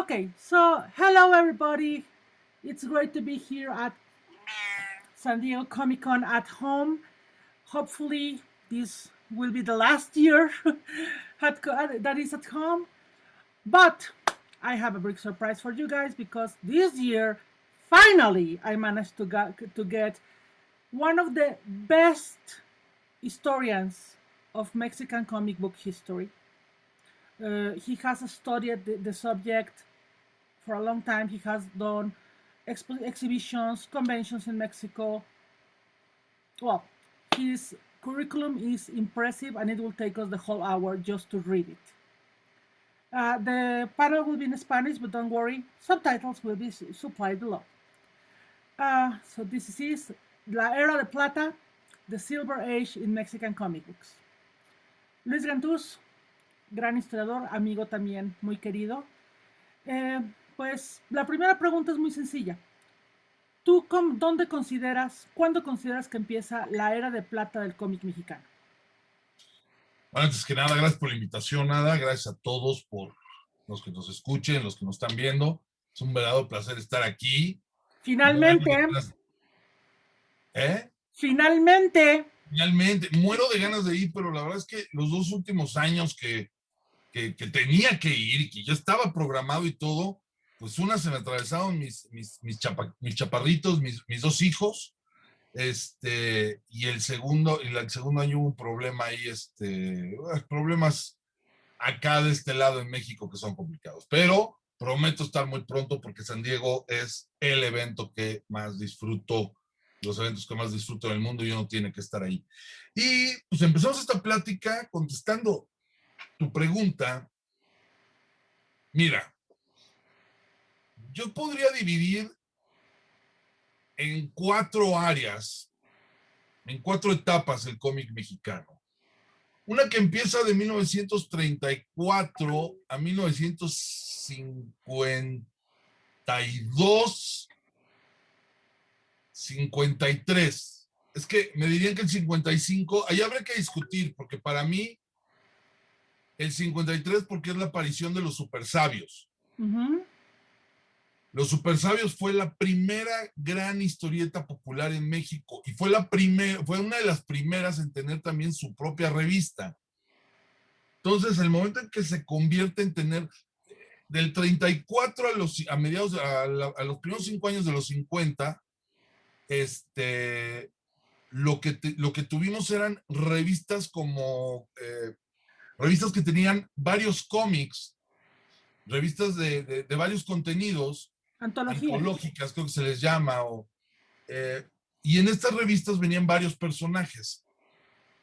Okay, so hello everybody. It's great to be here at San Diego Comic Con at home. Hopefully, this will be the last year that is at home. But I have a big surprise for you guys because this year, finally, I managed to get one of the best historians of Mexican comic book history. He has studied the subject for a long time. He has done exhibitions, conventions in Mexico. Well, his curriculum is impressive and it will take us the whole hour just to read it. The panel will be in Spanish, but don't worry, subtitles will be supplied below. So this is La Era de Plata, the Silver Age in Mexican comic books. Luis Gantús, gran historiador, amigo también muy querido. Pues la primera pregunta es muy sencilla. ¿Tú cuándo consideras que empieza la era de plata del cómic mexicano? Antes que nada, gracias por la invitación, Nada. Gracias a todos por los que nos escuchen, los que nos están viendo. Es un verdadero placer estar aquí. Finalmente. Finalmente, muero de ganas de ir, pero la verdad es que los 2 últimos años que tenía que ir y que ya estaba programado y todo, pues una se me atravesaron mis chaparritos, mis 2 hijos, y el segundo año hubo un problema ahí, problemas acá de este lado en México que son complicados, pero prometo estar muy pronto porque San Diego es el evento que más disfruto, los eventos que más disfruto en el mundo y uno tiene que estar ahí. Y pues empezamos esta plática contestando tu pregunta. Mira, yo podría dividir en 4 áreas, en 4 etapas el cómic mexicano. Una que empieza de 1934 a 1952, 53. Es que me dirían que el 55, ahí habría que discutir, porque para mí el 53 porque es la aparición de los supersabios. Los supersabios fue la primera gran historieta popular en México y fue una de las primeras en tener también su propia revista. Entonces, el momento en que se convierte en tener del 34 a los primeros 5 años de los 50, lo que tuvimos eran revistas revistas que tenían varios cómics, revistas de varios contenidos, antológicas, creo que se les llama, y en estas revistas venían varios personajes,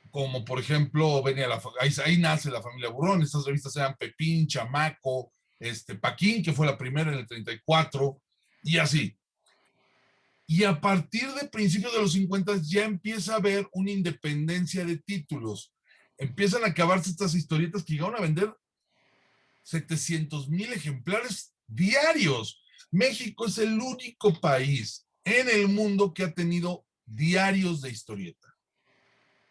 como por ejemplo, ahí nace la familia Burrón. Estas revistas eran Pepín, Chamaco, Paquín, que fue la primera en el 34, y así. Y a partir de principios de los 50 ya empieza a haber una independencia de títulos. Empiezan a acabarse estas historietas que llegaron a vender 700,000 ejemplares diarios. México es el único país en el mundo que ha tenido diarios de historieta.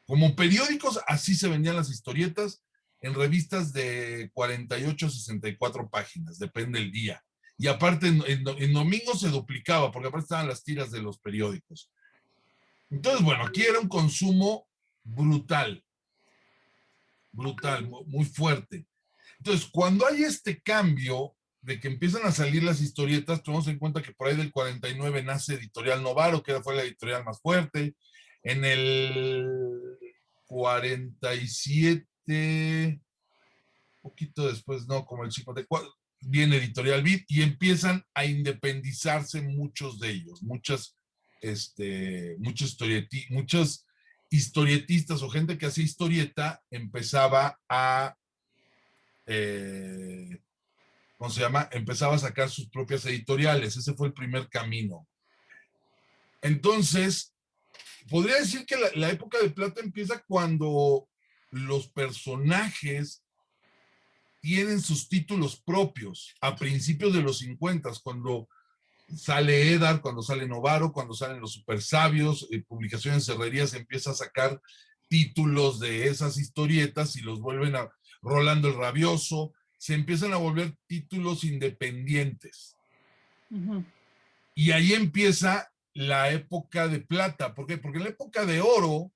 Como periódicos, así se vendían las historietas en revistas de 48 a 64 páginas, depende del día. Y aparte, en domingo se duplicaba, porque aparte estaban las tiras de los periódicos. Entonces, bueno, aquí era un consumo brutal, muy fuerte. Entonces, cuando hay este cambio de que empiezan a salir las historietas, tomamos en cuenta que por ahí del 49 nace Editorial Novaro, que fue la editorial más fuerte. En el 47, poquito después, no, como el 54, viene Editorial Vid y empiezan a independizarse muchos de ellos, muchos historietistas o gente que hacía historieta empezaba a ¿cómo se llama? Empezaba a sacar sus propias editoriales. Ese fue el primer camino. Entonces, podría decir que la época de plata empieza cuando los personajes tienen sus títulos propios, a principios de los 50, cuando sale Edar, cuando sale Novaro, cuando salen los supersabios, Publicaciones Herrerías empieza a sacar títulos de esas historietas y los vuelven a Rolando el Rabioso, se empiezan a volver títulos independientes. Ujú. Y ahí empieza la época de plata. ¿Por qué? Porque la época de oro,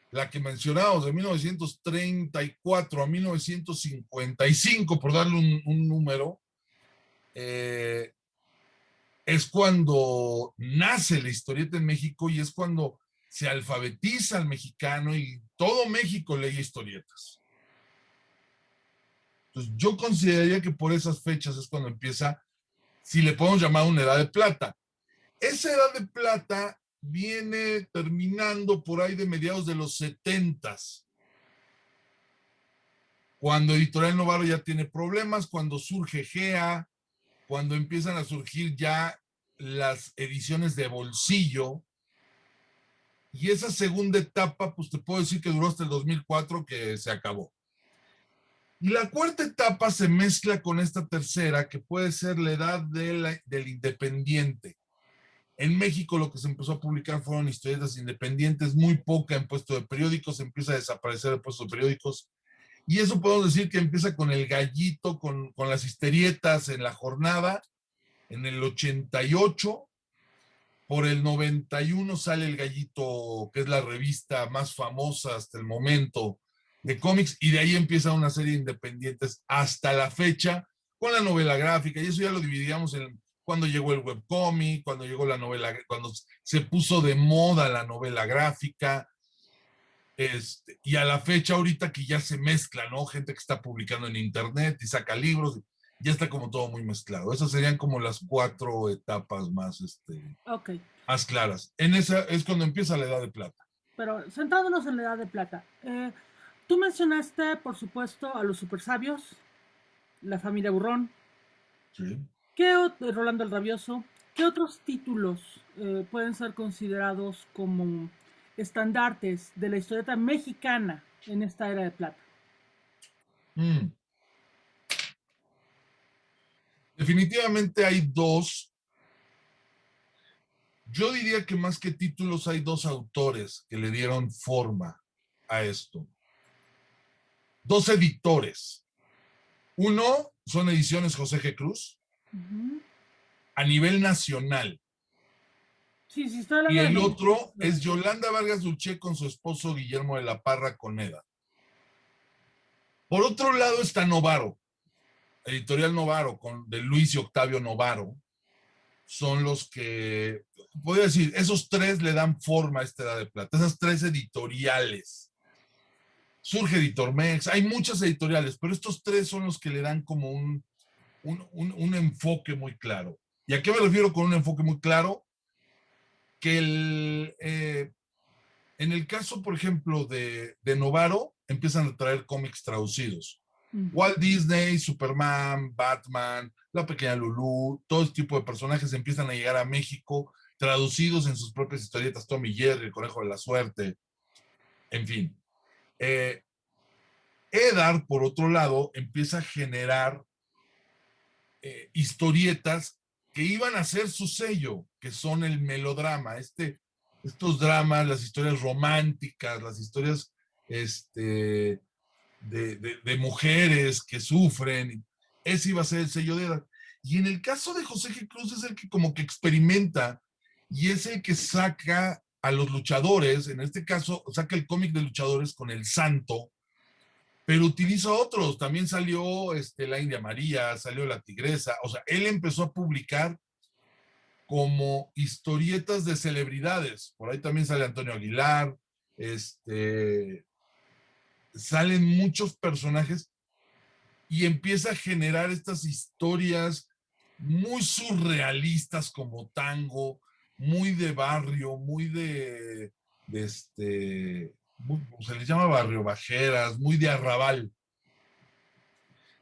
la que mencionamos de 1934 a 1955, por darle un número, es cuando nace la historieta en México y es cuando se alfabetiza al mexicano y todo México lee historietas. Entonces, yo consideraría que por esas fechas es cuando empieza, si le podemos llamar una edad de plata. Esa edad de plata viene terminando por ahí de mediados de los 70s, cuando Editorial Novaro ya tiene problemas, cuando surge GEA, cuando empiezan a surgir ya las ediciones de bolsillo. Y esa segunda etapa, pues te puedo decir que duró hasta el 2004, que se acabó. Y la cuarta etapa se mezcla con esta tercera, que puede ser la edad del independiente. En México lo que se empezó a publicar fueron historietas independientes, muy poca en puesto de periódicos, empieza a desaparecer el puesto de periódicos. Y eso podemos decir que empieza con el Gallito, con las historietas en La Jornada, en el 88. Por el 91 sale el Gallito, que es la revista más famosa hasta el momento de cómics, y de ahí empieza una serie de independientes hasta la fecha, con la novela gráfica, y eso ya lo dividíamos en cuando llegó el webcómic, cuando llegó la novela, cuando se puso de moda la novela gráfica, y a la fecha ahorita que ya se mezcla, ¿no? Gente que está publicando en internet y saca libros, ya está como todo muy mezclado. Esas serían como las 4 etapas más, Ok, más claras. En esa es cuando empieza la edad de plata. pero centrándonos en la edad de plata. Tú mencionaste, por supuesto, a los super sabios, la familia Burrón, Sí. Rolando el Rabioso. ¿Qué otros títulos pueden ser considerados como estandartes de la historieta mexicana en esta era de plata? Mm. Definitivamente hay dos. Yo diría que más que títulos hay dos autores que le dieron forma a esto. Dos editores. Uno son Ediciones José G. Cruz a nivel nacional. Sí, sí, estoy Y hablando de el México. otro es Yolanda Vargas Dulce con su esposo Guillermo de la Parra Coneda. Por otro lado está Novaro, Editorial Novaro, de Luis y Octavio Novaro. Son los que, podría decir, esos tres le dan forma a esta edad de plata, esas tres editoriales. Surge Editormex, hay muchas editoriales, pero estos tres son los que le dan como un enfoque muy claro. ¿Y a qué me refiero con un enfoque muy claro? Que en el caso, por ejemplo, de Novaro, empiezan a traer cómics traducidos. Walt Disney, Superman, Batman, La Pequeña Lulú, todo este tipo de personajes empiezan a llegar a México traducidos en sus propias historietas, Tom y Jerry, El Conejo de la Suerte, en fin. Edar, por otro lado, empieza a generar historietas que iban a ser su sello, que son el melodrama, estos dramas, las historias románticas, las historias de mujeres que sufren. Ese iba a ser el sello de Edad. Y en el caso de José G. Cruz es el que como que experimenta y es el que saca a los luchadores, en este caso saca el cómic de luchadores con El Santo, pero utiliza otros. También salió la India María, salió La Tigresa. O sea, él empezó a publicar como historietas de celebridades. Por ahí también sale Antonio Aguilar, salen muchos personajes y empieza a generar estas historias muy surrealistas como Tango, muy de barrio, muy se les llama barrio bajeras, muy de arrabal,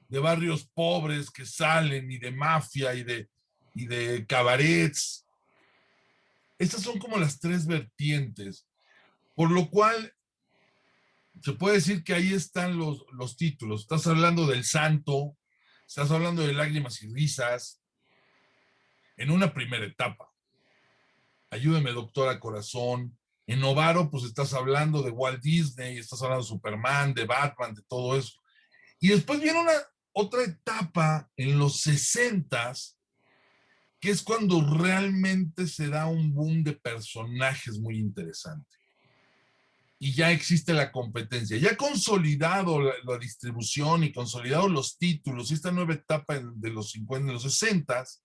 de barrios pobres que salen y de mafia y de cabarets. Estas son como las tres vertientes, por lo cual se puede decir que ahí están los títulos. Estás hablando del Santo, estás hablando de Lágrimas y Risas, en una primera etapa. Ayúdeme, doctora Corazón. En Novaro, pues estás hablando de Walt Disney, estás hablando de Superman, de Batman, de todo eso. Y después viene otra etapa en los 60s, que es cuando realmente se da un boom de personajes muy interesante. Y ya existe la competencia, ya consolidado la distribución y consolidado los títulos, y esta nueva etapa de los 50, de los 60s,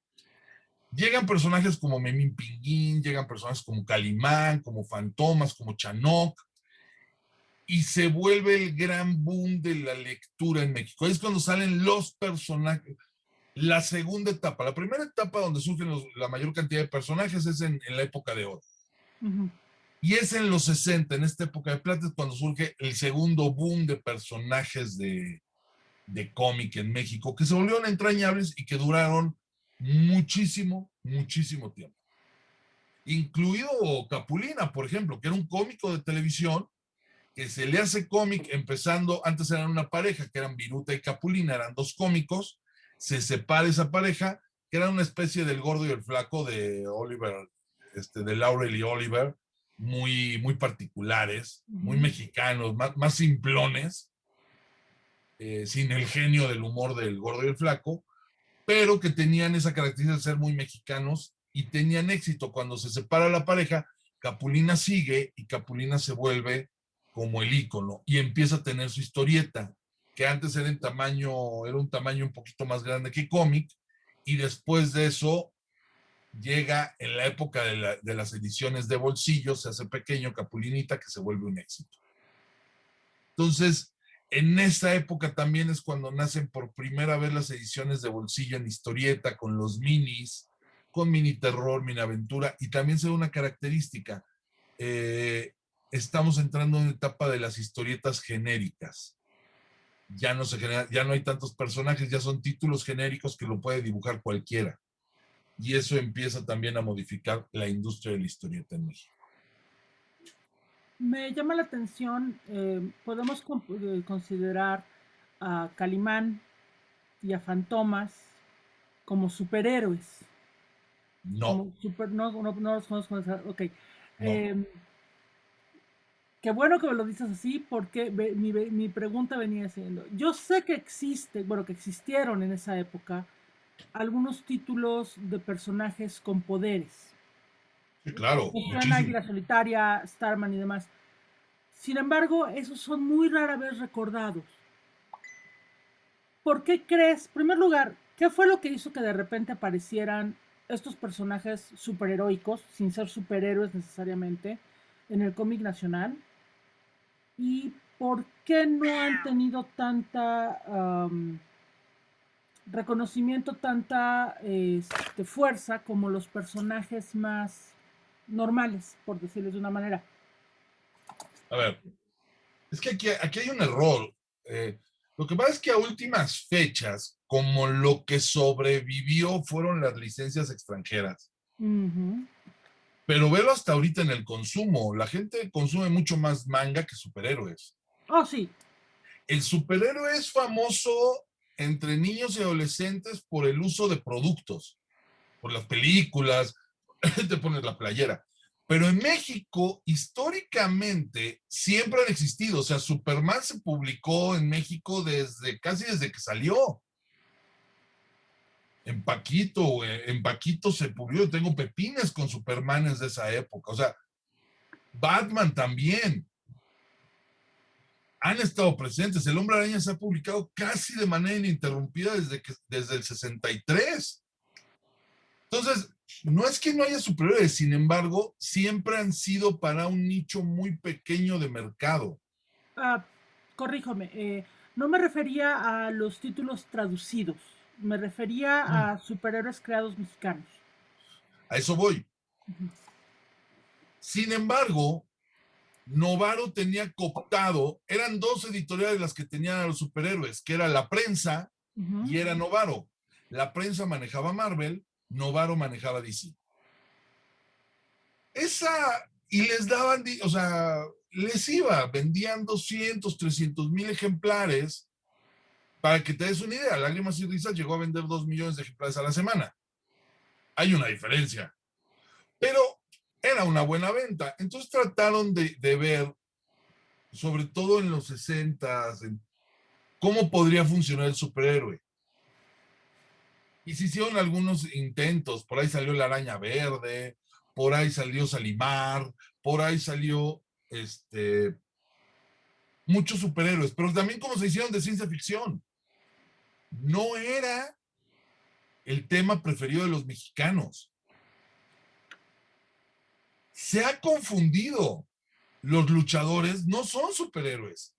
llegan personajes como Memín Pinguín, llegan personajes como Calimán, como Fantomas, como Chanoc, y se vuelve el gran boom de la lectura en México. Ahí es cuando salen los personajes. La segunda etapa, la primera etapa donde surgen la mayor cantidad de personajes es en la época de oro. Ujú. Y es en los 60, en esta época de plata, es cuando surge el segundo boom de personajes de cómic en México, que se volvieron entrañables y que duraron muchísimo, muchísimo tiempo. Incluido Capulina, por ejemplo, que era un cómico de televisión que se le hace cómic empezando, antes eran una pareja, que eran Viruta y Capulina, eran dos cómicos, se separa esa pareja, que era una especie del gordo y el flaco de Oliver, de Laurel y Oliver, muy, muy particulares, muy mexicanos, más simplones, sin el genio del humor del gordo y el flaco, pero que tenían esa característica de ser muy mexicanos y tenían éxito. Cuando se separa la pareja, Capulina sigue y Capulina se vuelve como el ícono y empieza a tener su historieta, que antes era un tamaño un poquito más grande que cómic, y después de eso llega en la época de las ediciones de bolsillo, se hace pequeño Capulinita, que se vuelve un éxito. Entonces, en esa época también es cuando nacen por primera vez las ediciones de bolsillo en historieta, con los minis, con mini terror, mini aventura, y también se da una característica. Estamos entrando en una etapa de las historietas genéricas. Ya no se genera, ya no hay tantos personajes, ya son títulos genéricos que lo puede dibujar cualquiera. Y eso empieza también a modificar la industria de la historieta en México. Me llama la atención, podemos considerar a Calimán y a Fantomas como superhéroes. No, Como no los conozco. Ok. no. Eh, Qué bueno que me lo dices así, porque mi pregunta venía siendo, yo sé que existe, bueno, que existieron en esa época algunos títulos de personajes con poderes. Sí, claro, Me suena muchísimo. Águila Solitaria, Starman y demás. Sin embargo, esos son muy rara vez recordados. ¿Por qué crees, en primer lugar, qué fue lo que hizo que de repente aparecieran estos personajes superheroicos, sin ser superhéroes necesariamente, en el cómic nacional? ¿Y por qué no han tenido tanta reconocimiento, tanta fuerza como los personajes más normales, por decirlo de una manera? A ver, es que aquí hay un error. Lo que pasa es que a últimas fechas, como lo que sobrevivió fueron las licencias extranjeras. Ujú. Pero velo hasta ahorita en el consumo. La gente consume mucho más manga que superhéroes. Oh, sí. El superhéroe es famoso entre niños y adolescentes por el uso de productos, por las películas, te pones la playera. Pero en México, históricamente, siempre han existido. O sea, Superman se publicó en México casi desde que salió. En Paquito se publicó. Tengo pepines con Supermanes de esa época. O sea, Batman también. Han estado presentes. El Hombre Araña se ha publicado casi de manera ininterrumpida desde el 63. Entonces, no es que no haya superhéroes, sin embargo, siempre han sido para un nicho muy pequeño de mercado. Ah, corríjame, no me refería a los títulos traducidos, me refería a superhéroes creados mexicanos. A eso voy. Sin embargo, Novaro tenía cooptado, eran dos editoriales las que tenían a los superhéroes, que era La Prensa y era Novaro. La Prensa manejaba Marvel, Novaro manejaba DC. Y les daban, o sea, les iba, vendían 200, 300 mil ejemplares. Para que te des una idea, Lágrimas y Risas llegó a vender 2 millones de ejemplares a la semana. Hay una diferencia, pero era una buena venta. Entonces trataron de ver, sobre todo en los 60, ¿cómo podría funcionar el superhéroe? Y se hicieron algunos intentos, por ahí salió la Araña Verde, por ahí salió Salimar, por ahí salió muchos superhéroes, pero también como se hicieron de ciencia ficción. No era el tema preferido de los mexicanos. Se ha confundido. Los luchadores no son superhéroes.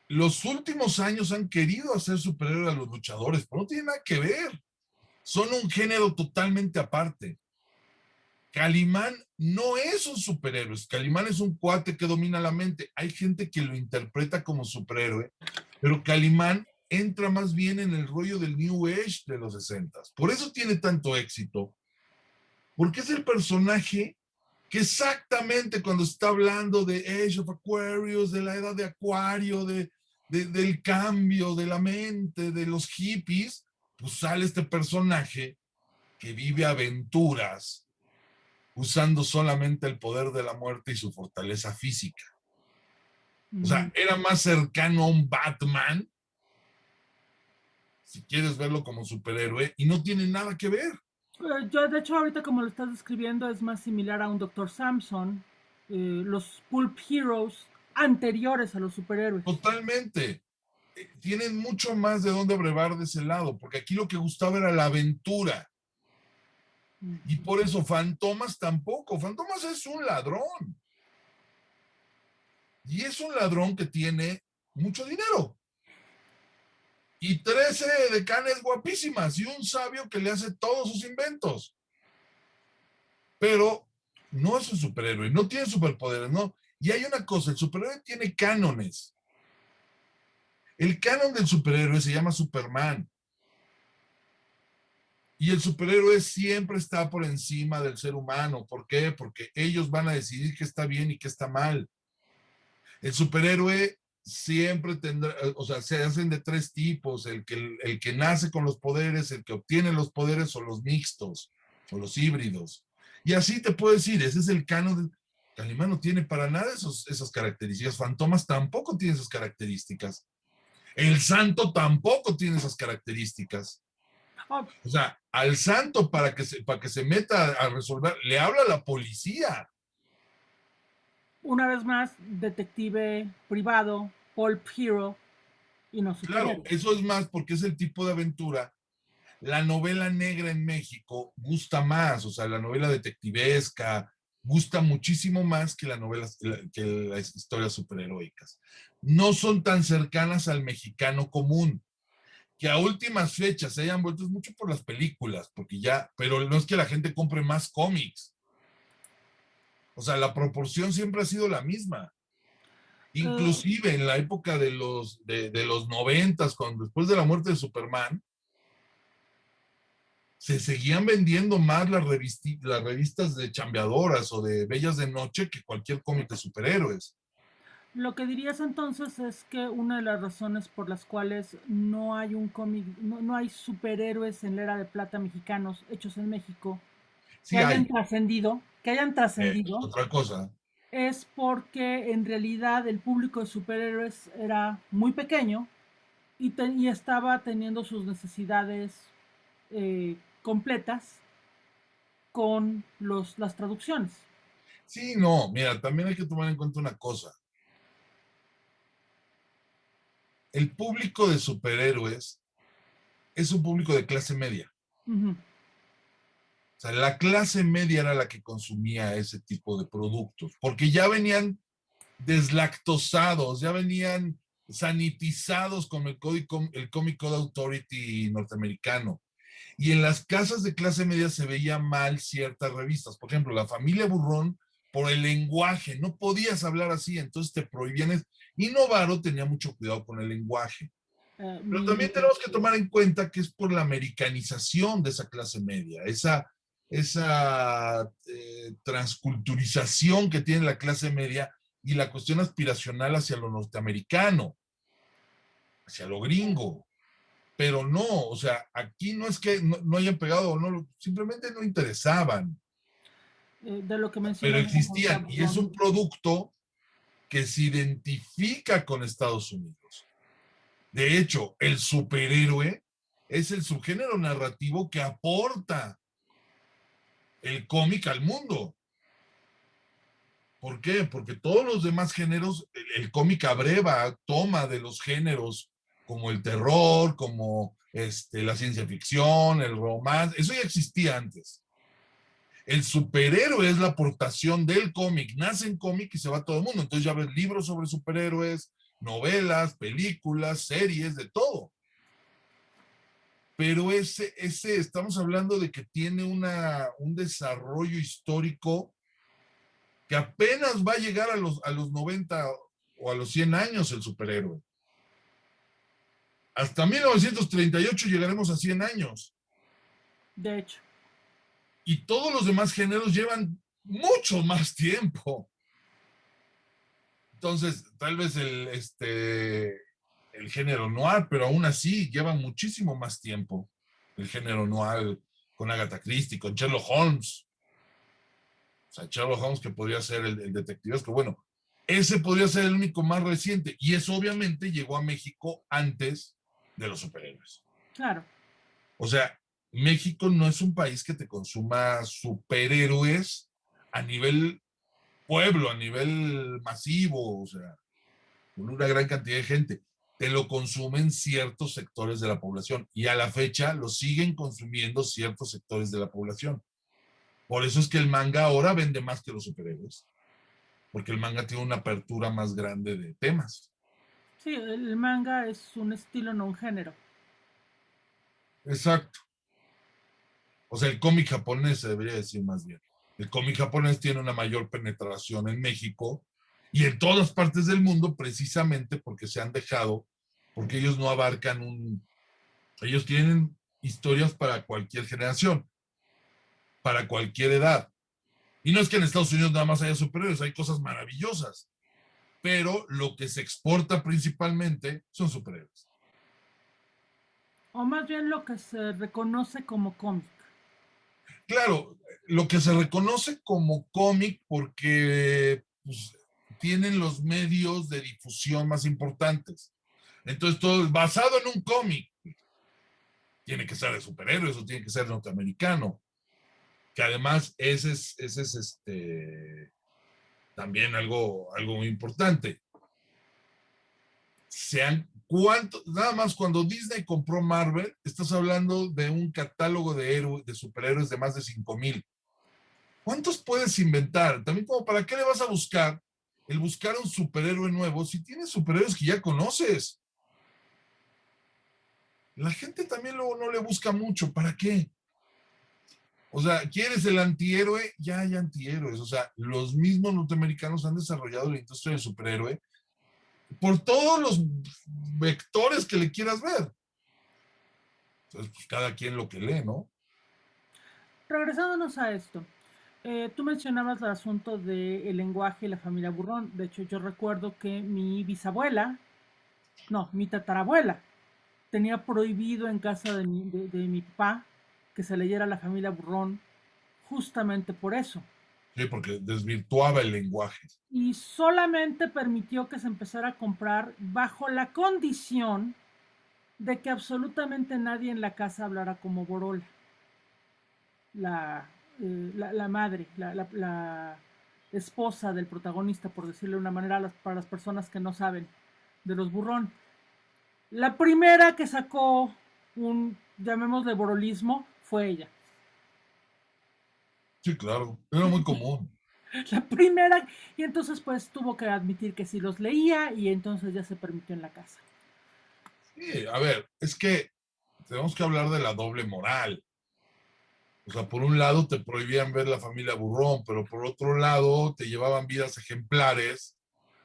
Los últimos años han querido hacer superhéroes a los luchadores, pero no tiene nada que ver. Son un género totalmente aparte. Calimán no es un superhéroe. Calimán es un cuate que domina la mente. Hay gente que lo interpreta como superhéroe, pero Calimán entra más bien en el rollo del New Age de los 60. Por eso tiene tanto éxito, porque es el personaje que exactamente cuando está hablando de Age of Aquarius, de la edad de Acuario, del cambio de la mente, de los hippies, pues sale este personaje que vive aventuras usando solamente el poder de la muerte y su fortaleza física. O sea, era más cercano a un Batman, si quieres verlo como superhéroe, y no tiene nada que ver. Yo, de hecho, ahorita como lo estás describiendo, es más similar a un Dr. Samson, los Pulp Heroes anteriores a los superhéroes. Totalmente. Tienen mucho más de dónde brevar de ese lado, porque aquí lo que gustaba era la aventura. Y por eso Fantomas tampoco. Fantomas es un ladrón. Y es un ladrón que tiene mucho dinero. Y 13 decanes guapísimas y un sabio que le hace todos sus inventos. Pero no es un superhéroe, no tiene superpoderes, no. Y hay una cosa, el superhéroe tiene cánones. El canon del superhéroe se llama Superman. Y el superhéroe siempre está por encima del ser humano. ¿Por qué? Porque ellos van a decidir qué está bien y qué está mal. El superhéroe siempre tendrá, o sea, se hacen de tres tipos: el que nace con los poderes, el que obtiene los poderes, o los mixtos, o los híbridos. Y así te puedo decir, ese es el canon. Calimán no tiene para nada esas características. Fantomas tampoco tiene esas características. El Santo tampoco tiene esas características. O sea, al Santo para que se meta a resolver, le habla a la policía. Una vez más, detective privado, Pulp Hero y no superhéroe. Claro, eso es más porque es el tipo de aventura. La novela negra en México gusta más, o sea, la novela detectivesca gusta muchísimo más que que las historias superheroicas. No son tan cercanas al mexicano común. Que a últimas fechas se hayan vuelto es mucho por las películas, porque ya, pero no es que la gente compre más cómics. O sea, la proporción siempre ha sido la misma. Inclusive en la época de los 90, cuando después de la muerte de Superman, se seguían vendiendo más las revistas de chambeadoras o de bellas de noche que cualquier cómic de superhéroes. Lo que dirías entonces es que una de las razones por las cuales no hay un cómic, no hay superhéroes en la era de plata mexicanos hechos en México Sí hay. que hayan trascendido, Otra cosa. es porque en realidad el público de superhéroes era muy pequeño y estaba teniendo sus necesidades completas con las traducciones. Sí, no, mira, también hay que tomar en cuenta una cosa. El público de superhéroes es un público de clase media. O sea, la clase media era la que consumía ese tipo de productos, porque ya venían deslactosados, ya venían sanitizados con el Comic Code Authority norteamericano. Y en las casas de clase media se veía mal ciertas revistas. Por ejemplo, La Familia Burrón, por el lenguaje, no podías hablar así, entonces te prohibían. Y Novaro tenía mucho cuidado con el lenguaje. Pero también tenemos que tomar en cuenta que es por la americanización de esa clase media, esa transculturización que tiene la clase media y la cuestión aspiracional hacia lo norteamericano, hacia lo gringo. Pero no, o sea, aquí no es que no hayan pegado, no, simplemente no interesaban. De lo que Pero mencionas. existían, y es un producto que se identifica con Estados Unidos. De hecho, el superhéroe es el subgénero narrativo que aporta el cómic al mundo. ¿Por qué? Porque todos los demás géneros, el cómic abreva, toma de los géneros como el terror, como la ciencia ficción, el romance, eso ya existía antes. El superhéroe es la aportación del cómic, nace en cómic y se va a todo el mundo. Entonces ya ves libros sobre superhéroes, novelas, películas, series, de todo. Pero estamos hablando de que tiene un desarrollo histórico que apenas va a llegar a los 90 o a los 100 años el superhéroe. Hasta 1938 llegaremos a 100 años. De hecho. Y todos los demás géneros llevan mucho más tiempo. Entonces, tal vez el género noir, pero aún así lleva muchísimo más tiempo. El género noir con Agatha Christie, con Sherlock Holmes. O sea, Sherlock Holmes que podría ser el detective, que bueno, ese podría ser el único más reciente. Y eso obviamente llegó a México antes de los superhéroes. Claro. O sea, México no es un país que te consuma superhéroes a nivel pueblo, a nivel masivo, o sea, con una gran cantidad de gente. Te lo consumen ciertos sectores de la población y a la fecha lo siguen consumiendo ciertos sectores de la población. Por eso es que el manga ahora vende más que los superhéroes, porque el manga tiene una apertura más grande de temas. Sí, el manga es un estilo, no un género. Exacto. O sea, el cómic japonés se debería decir más bien. El cómic japonés tiene una mayor penetración en México y en todas partes del mundo precisamente porque se han dejado, porque ellos no abarcan ellos tienen historias para cualquier generación, para cualquier edad. Y no es que en Estados Unidos nada más haya superhéroes, hay cosas maravillosas, pero lo que se exporta principalmente son superhéroes. O más bien lo que se reconoce como cómic. Claro, lo que se reconoce como cómic porque pues, tienen los medios de difusión más importantes. Entonces, todo es basado en un cómic. Tiene que ser de superhéroes o tiene que ser norteamericano. Que además ese es también algo muy importante. Nada más cuando Disney compró Marvel, estás hablando de un catálogo de superhéroes de más de 5,000. ¿Cuántos puedes inventar? También como para qué le vas a buscar el buscar un superhéroe nuevo si tienes superhéroes que ya conoces. La gente también luego no le busca mucho. ¿Para qué? O sea, ¿quieres el antihéroe? Ya hay antihéroes. O sea, los mismos norteamericanos han desarrollado la industria del superhéroe por todos los vectores que le quieras ver. Entonces, pues cada quien lo que lee, ¿no? Regresándonos a esto, tú mencionabas el asunto del lenguaje y la familia burrón. De hecho, yo recuerdo que mi bisabuela, no, mi tatarabuela, tenía prohibido en casa de mi papá que se leyera la familia burrón justamente por eso. Sí, porque desvirtuaba el lenguaje. Y solamente permitió que se empezara a comprar bajo la condición de que absolutamente nadie en la casa hablara como Borola, la madre, la esposa del protagonista, por decirlo de una manera, para las personas que no saben de los burrón. La primera que sacó un, llamémosle, borolismo, fue ella. Sí, claro, era muy común. La primera, y entonces pues tuvo que admitir que sí los leía y entonces ya se permitió en la casa. Sí, a ver, es que tenemos que hablar de la doble moral. O sea, por un lado te prohibían ver la familia Burrón, pero por otro lado te llevaban vidas ejemplares,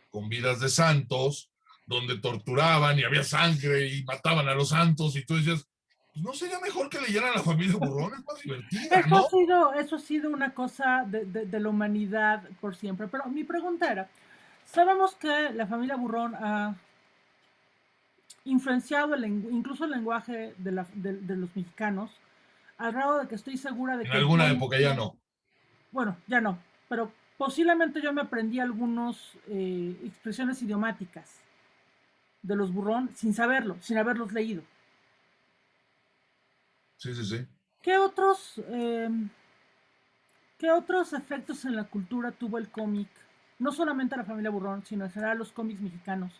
con vidas de santos, donde torturaban y había sangre y mataban a los santos y tú decías, pues no sería mejor que leyeran a la familia Burrón, es más divertida, ¿no? Eso ha sido una cosa de la humanidad por siempre. Pero mi pregunta era, sabemos que la familia Burrón ha influenciado incluso el lenguaje de los mexicanos, al grado de que estoy segura de En que yo alguna no época ya sé, no. bueno, ya no, pero posiblemente yo me aprendí algunas expresiones idiomáticas de los Burrón sin saberlo, sin haberlos leído. Sí, sí, sí. ¿Qué otros, ¿qué otros efectos en la cultura tuvo el cómic? No solamente a la familia Burrón, sino en general los cómics mexicanos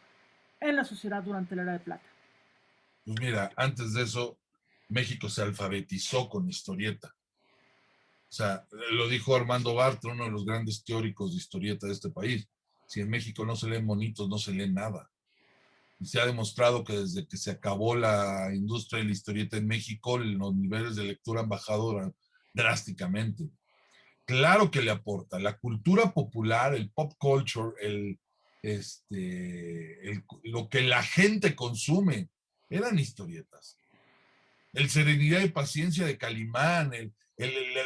en la sociedad durante la Era de Plata. Pues mira, antes de eso, México se alfabetizó con historieta. O sea, lo dijo Armando Bartra, uno de los grandes teóricos de historieta de este país. Si en México no se leen monitos, no se lee nada. Y se ha demostrado que desde que se acabó la industria de la historieta en México, los niveles de lectura han bajado drásticamente. Claro que le aporta. La cultura popular, el pop culture, lo que la gente consume, eran historietas. El Serenidad y Paciencia de Calimán,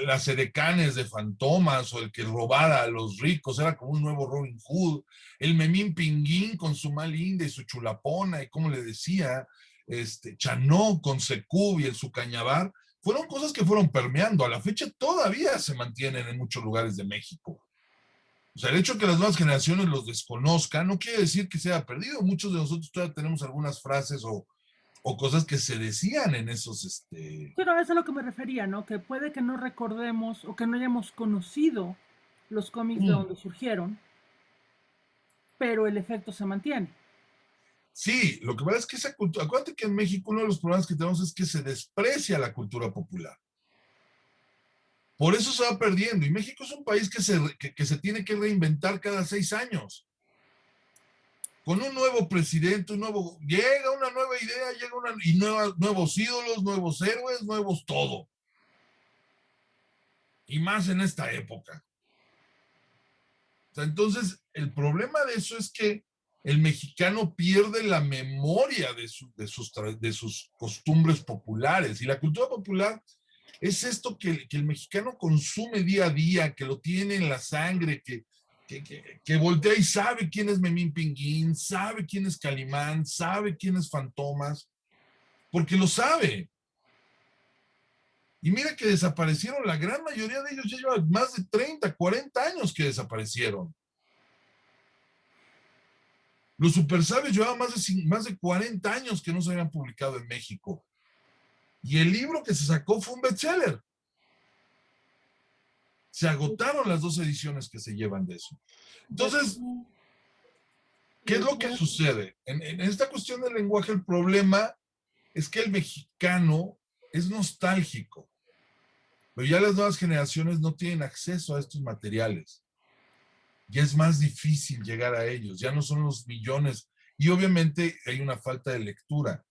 las edecanes de Fantomas o el que robara a los ricos, era como un nuevo Robin Hood, el Memín Pinguín con su Malinda y su chulapona y como le decía, Chanó con Secub y el su cañabar, fueron cosas que fueron permeando. A la fecha todavía se mantienen en muchos lugares de México. O sea, el hecho de que las nuevas generaciones los desconozcan no quiere decir que se haya perdido. Muchos de nosotros todavía tenemos algunas frases o cosas que se decían en esos. Pero eso es a lo que me refería, ¿no? Que puede que no recordemos o que no hayamos conocido los cómics de donde surgieron, pero el efecto se mantiene. Sí, lo que pasa es que esa cultura, acuérdate que en México uno de los problemas que tenemos es que se desprecia la cultura popular. Por eso se va perdiendo. Y México es un país que se tiene que reinventar cada 6 años. Con un nuevo presidente, llega una nueva idea, nuevos ídolos, nuevos héroes, nuevos todo. Y más en esta época. O sea, entonces, el problema de eso es que el mexicano pierde la memoria de sus costumbres populares. Y la cultura popular es esto que el mexicano consume día a día, que lo tiene en la sangre, que voltea y sabe quién es Memín Pinguín, sabe quién es Calimán, sabe quién es Fantomas, porque lo sabe. Y mira que desaparecieron, la gran mayoría de ellos ya llevan más de 30, 40 años que desaparecieron. Los supersabios llevaban más de 40 años que no se habían publicado en México. Y el libro que se sacó fue un bestseller. Se agotaron las 2 ediciones que se llevan de eso. Entonces, ¿qué es lo que sucede? En esta cuestión del lenguaje, el problema es que el mexicano es nostálgico, pero ya las nuevas generaciones no tienen acceso a estos materiales. Ya es más difícil llegar a ellos, ya no son los millones. Y obviamente hay una falta de lectura.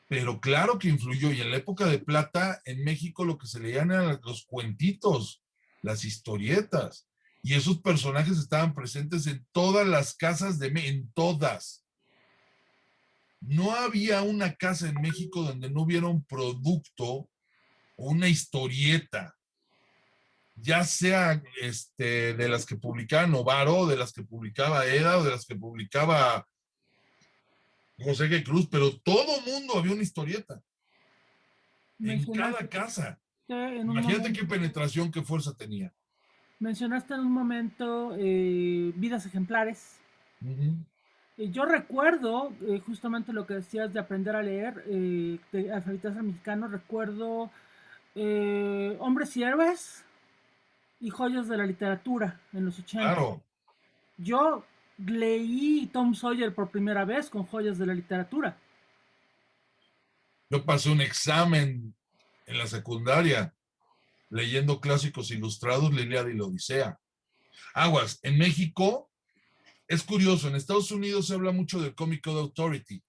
Pero claro que influyó. Y en la época de plata, en México lo que se leían eran los cuentitos, las historietas. Y esos personajes estaban presentes en todas las casas en todas. No había una casa en México donde no hubiera un producto o una historieta, ya sea de las que publicaba Novaro, de las que publicaba Eda, o de las que publicaba José G. Cruz, pero todo mundo había una historieta. En cada casa. Imagínate qué penetración, qué fuerza tenía. Mencionaste en un momento vidas ejemplares. Yo recuerdo justamente lo que decías de aprender a leer, de alfabetismo mexicano. Recuerdo Hombres y Héroes y Joyas de la Literatura en los 80. Claro. Yo leí Tom Sawyer por primera vez con Joyas de la Literatura. Yo pasé un examen en la secundaria leyendo clásicos ilustrados, la Ilíada y la Odisea. Aguas, en México es curioso, en Estados Unidos se habla mucho del Comic Code Authority.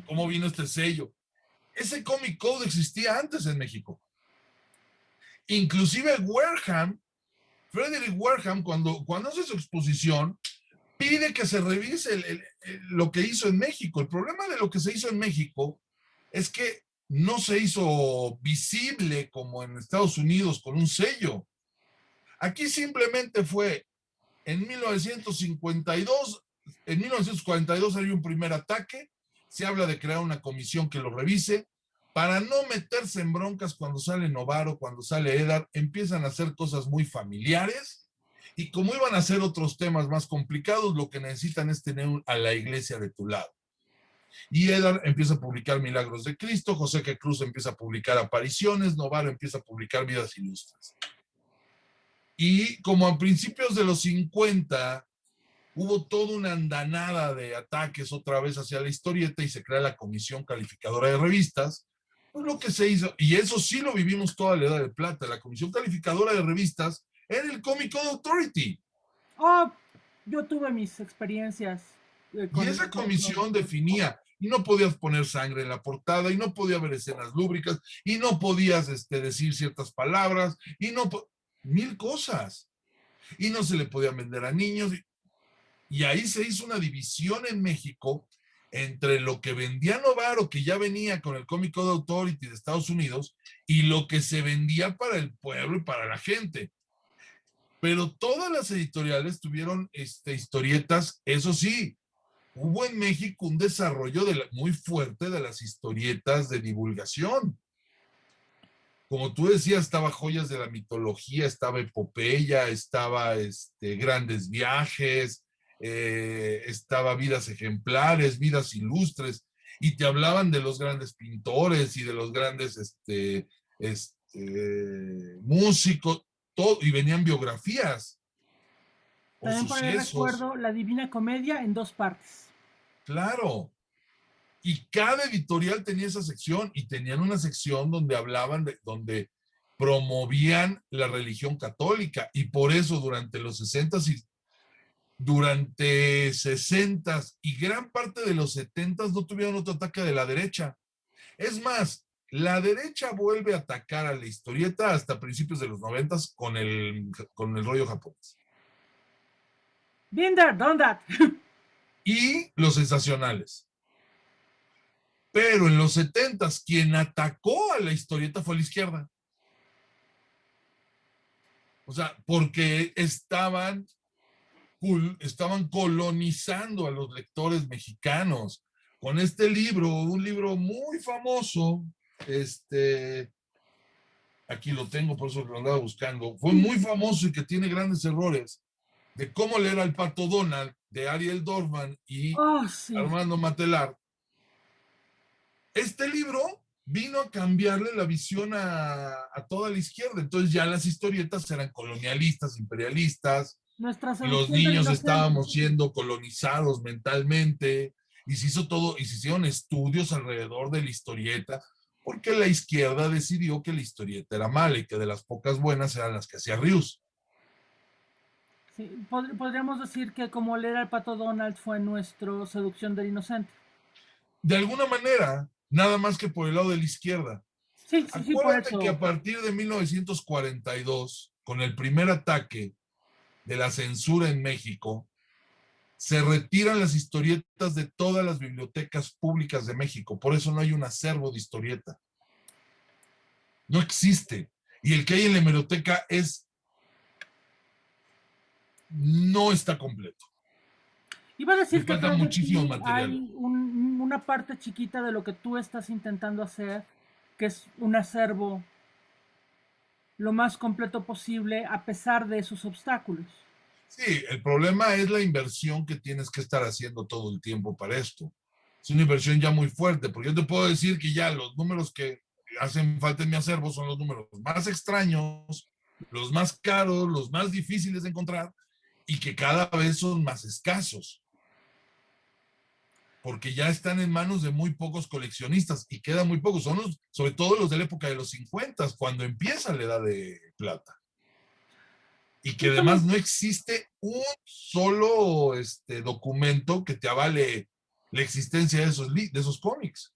¿Cómo vino este sello? Ese Comic Code existía antes en México. Inclusive Frederick Wareham, cuando hace su exposición, pide que se revise lo que hizo en México. El problema de lo que se hizo en México es que no se hizo visible como en Estados Unidos con un sello. Aquí simplemente fue en 1952, en 1942 hay un primer ataque, se habla de crear una comisión que lo revise, para no meterse en broncas cuando sale Novaro, cuando sale Edar, empiezan a hacer cosas muy familiares Y como iban a ser otros temas más complicados, lo que necesitan es tener a la iglesia de tu lado. Y Eddard empieza a publicar Milagros de Cristo, José G. Cruz empieza a publicar Apariciones, Novaro empieza a publicar Vidas Ilustres. Y como a principios de los 50 hubo toda una andanada de ataques otra vez hacia la historieta y se crea la Comisión Calificadora de Revistas, pues lo que se hizo, y eso sí lo vivimos toda la Edad de Plata, la Comisión Calificadora de Revistas era el Comic Code Authority. Oh, yo tuve mis experiencias Y con esa el comisión definía, y no podías poner sangre en la portada, y no podía haber escenas lúbricas, y no podías decir ciertas palabras, y no, mil cosas. Y no se le podía vender a niños. Y ahí se hizo una división en México entre lo que vendía Novaro, que ya venía con el Comic Code Authority de Estados Unidos, y lo que se vendía para el pueblo y para la gente. Pero todas las editoriales tuvieron historietas, eso sí, hubo en México un desarrollo muy fuerte de las historietas de divulgación. Como tú decías, estaba Joyas de la Mitología, estaba Epopeya, estaba Grandes Viajes, estaba Vidas Ejemplares, Vidas Ilustres, y te hablaban de los grandes pintores y de los grandes músicos, todo, y venían biografías o También por ahí sucesos, recuerdo La Divina Comedia en 2 partes. claro. Y cada editorial tenía esa sección y tenían una sección donde hablaban, donde promovían la religión católica. Y por eso durante los 60s y durante 60s y gran parte de los 70s no tuvieron otro ataque de la derecha. Es más, la derecha vuelve a atacar a la historieta hasta principios de los 90s con el rollo japonés. Been there, done that. Y los sensacionales. Pero en los 70s, quien atacó a la historieta fue la izquierda. O sea, porque estaban colonizando a los lectores mexicanos con este libro, un libro muy famoso, aquí lo tengo, por eso lo andaba buscando, fue muy famoso y que tiene grandes errores, de cómo leer al Pato Donald, de Ariel Dorfman y Oh, sí. Armando Matelar. Este libro vino a cambiarle la visión a toda la izquierda. Entonces ya las historietas eran colonialistas, imperialistas, Nuestra los seducción del niños inocente. estábamos siendo colonizados mentalmente, y se hizo todo, y se hicieron estudios alrededor de la historieta, porque la izquierda decidió que la historieta era mala y que de las pocas buenas eran las que hacía Rius. Sí, podríamos decir que como leer al Pato Donald fue nuestra seducción del inocente. De alguna manera, nada más que por el lado de la izquierda. Sí, sí, sí, por Acuérdate que eso. a partir de 1942, con el primer ataque de la censura en México, se retiran las historietas de todas las bibliotecas públicas de México. Por eso no hay un acervo de historieta. No existe. Y el que hay en la hemeroteca no está completo. Iba a Le decir que falta atrás de muchísimo ti material. hay una parte chiquita de lo que tú estás intentando hacer, que es un acervo lo más completo posible a pesar de esos obstáculos. Sí, el problema es la inversión que tienes que estar haciendo todo el tiempo para esto. Es una inversión ya muy fuerte, porque yo te puedo decir que ya los números que hacen falta en mi acervo son los números más extraños, los más caros, los más difíciles de encontrar y que cada vez son más escasos, porque ya están en manos de muy pocos coleccionistas y quedan muy pocos, son sobre todo los de la época de los 50, cuando empieza la edad de plata. Y que además no existe un solo documento que te avale la existencia de esos cómics.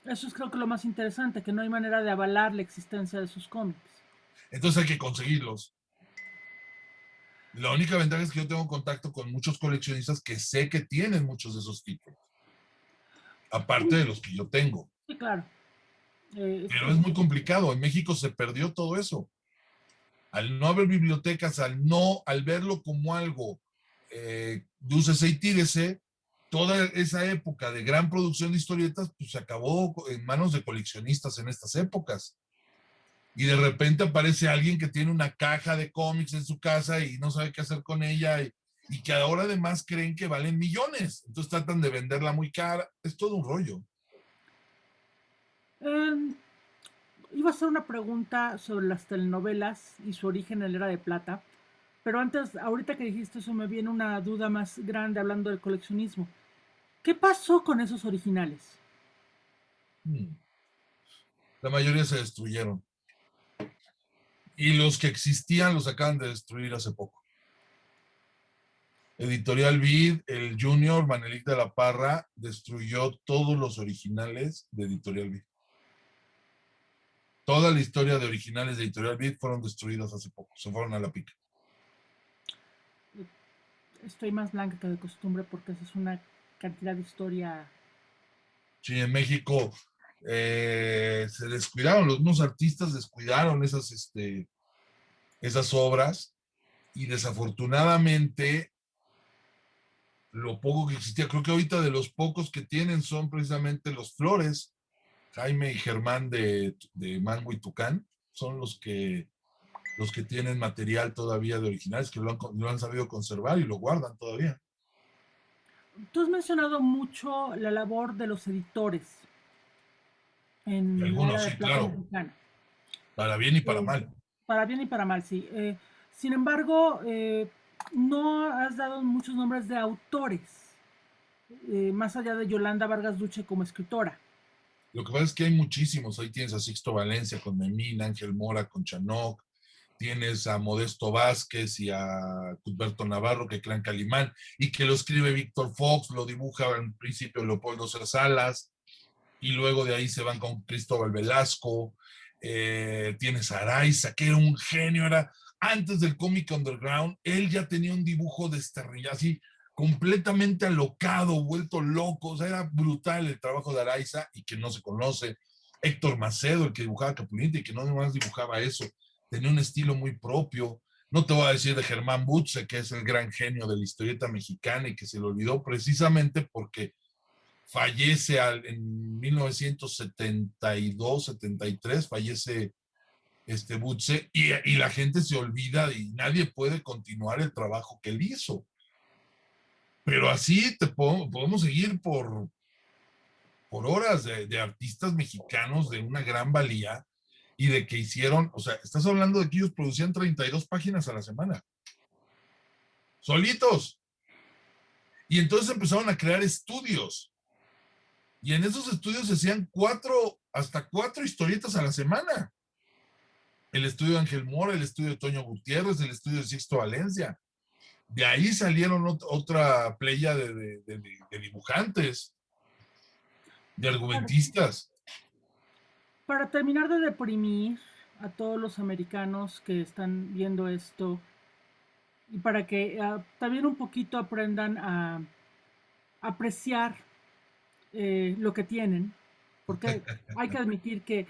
Eso es creo que lo más interesante, que no hay manera de avalar la existencia de sus cómics. Entonces hay que conseguirlos. La única ventaja es que yo tengo contacto con muchos coleccionistas que sé que tienen muchos de esos títulos, aparte de los que yo tengo. Sí, claro. Pero es muy complicado. En México se perdió todo eso. Al no haber bibliotecas, al verlo como algo dúcese y tírese, toda esa época de gran producción de historietas, pues se acabó en manos de coleccionistas en estas épocas. y de repente aparece alguien que tiene una caja de cómics en su casa y no sabe qué hacer con ella y que ahora además creen que valen millones. Entonces tratan de venderla muy cara. Es todo un rollo. Em, Iba a hacer una pregunta sobre las telenovelas y su origen en la Era de Plata, pero antes, ahorita que dijiste eso, me viene una duda más grande hablando del coleccionismo. ¿Qué pasó con esos originales? La mayoría se destruyeron. Y los que existían los acaban de destruir hace poco. Editorial Vid, el Junior Manelik de la Parra, destruyó todos los originales de Editorial Vid. Toda la historia de originales de Editorial Vid fueron destruidas hace poco, se fueron a la pica. Estoy más blanca que de costumbre porque esa es una cantidad de historia. Sí, en México se descuidaron, los mismos artistas descuidaron esas obras y desafortunadamente lo poco que existía, creo que ahorita de los pocos que tienen son precisamente los Flores, Jaime y Germán de Mango y Tucán, son los que tienen material todavía de originales, que lo han sabido conservar y lo guardan todavía. Tú has mencionado mucho la labor de los editores Y en la Era algunos, de sí, Plata claro, mexicana. para bien y para Eh, mal. para bien y para mal, sí. Sin embargo, no has dado muchos nombres de autores, más allá de Yolanda Vargas Duche como escritora. Lo que pasa es que hay muchísimos. Ahí tienes a Sixto Valencia con Memín, Ángel Mora con Chanoc, tienes a Modesto Vázquez y a Cuthberto Navarro que crean Calimán y que lo escribe Víctor Fox, lo dibuja en principio Leopoldo Salas y luego de ahí se van con Cristóbal Velasco. Tienes a Araiza, que era un genio, era antes del cómic underground, él ya tenía un dibujo destarrillado, así completamente alocado, vuelto loco, o sea, era brutal el trabajo de Araiza y que no se conoce. Héctor Macedo, el que dibujaba Capulina y que no nomás dibujaba eso, tenía un estilo muy propio. No te voy a decir de Germán Butze, que es el gran genio de la historieta mexicana y que se le olvidó precisamente porque fallece en 1972, 73, fallece Butze y la gente se olvida y nadie puede continuar el trabajo que él hizo. Pero así podemos seguir por horas de artistas mexicanos de una gran valía y de que hicieron, o sea, estás hablando de que ellos producían 32 páginas a la semana, solitos. Y entonces empezaron a crear estudios. Y en esos estudios se hacían hasta cuatro historietas a la semana. El estudio de Ángel Mora, el estudio de Toño Gutiérrez, el estudio de Sixto Valencia. De ahí salieron otra playa de dibujantes, de argumentistas. Para terminar de deprimir a todos los americanos que están viendo esto y para que también un poquito aprendan a apreciar lo que tienen, porque hay que admitir que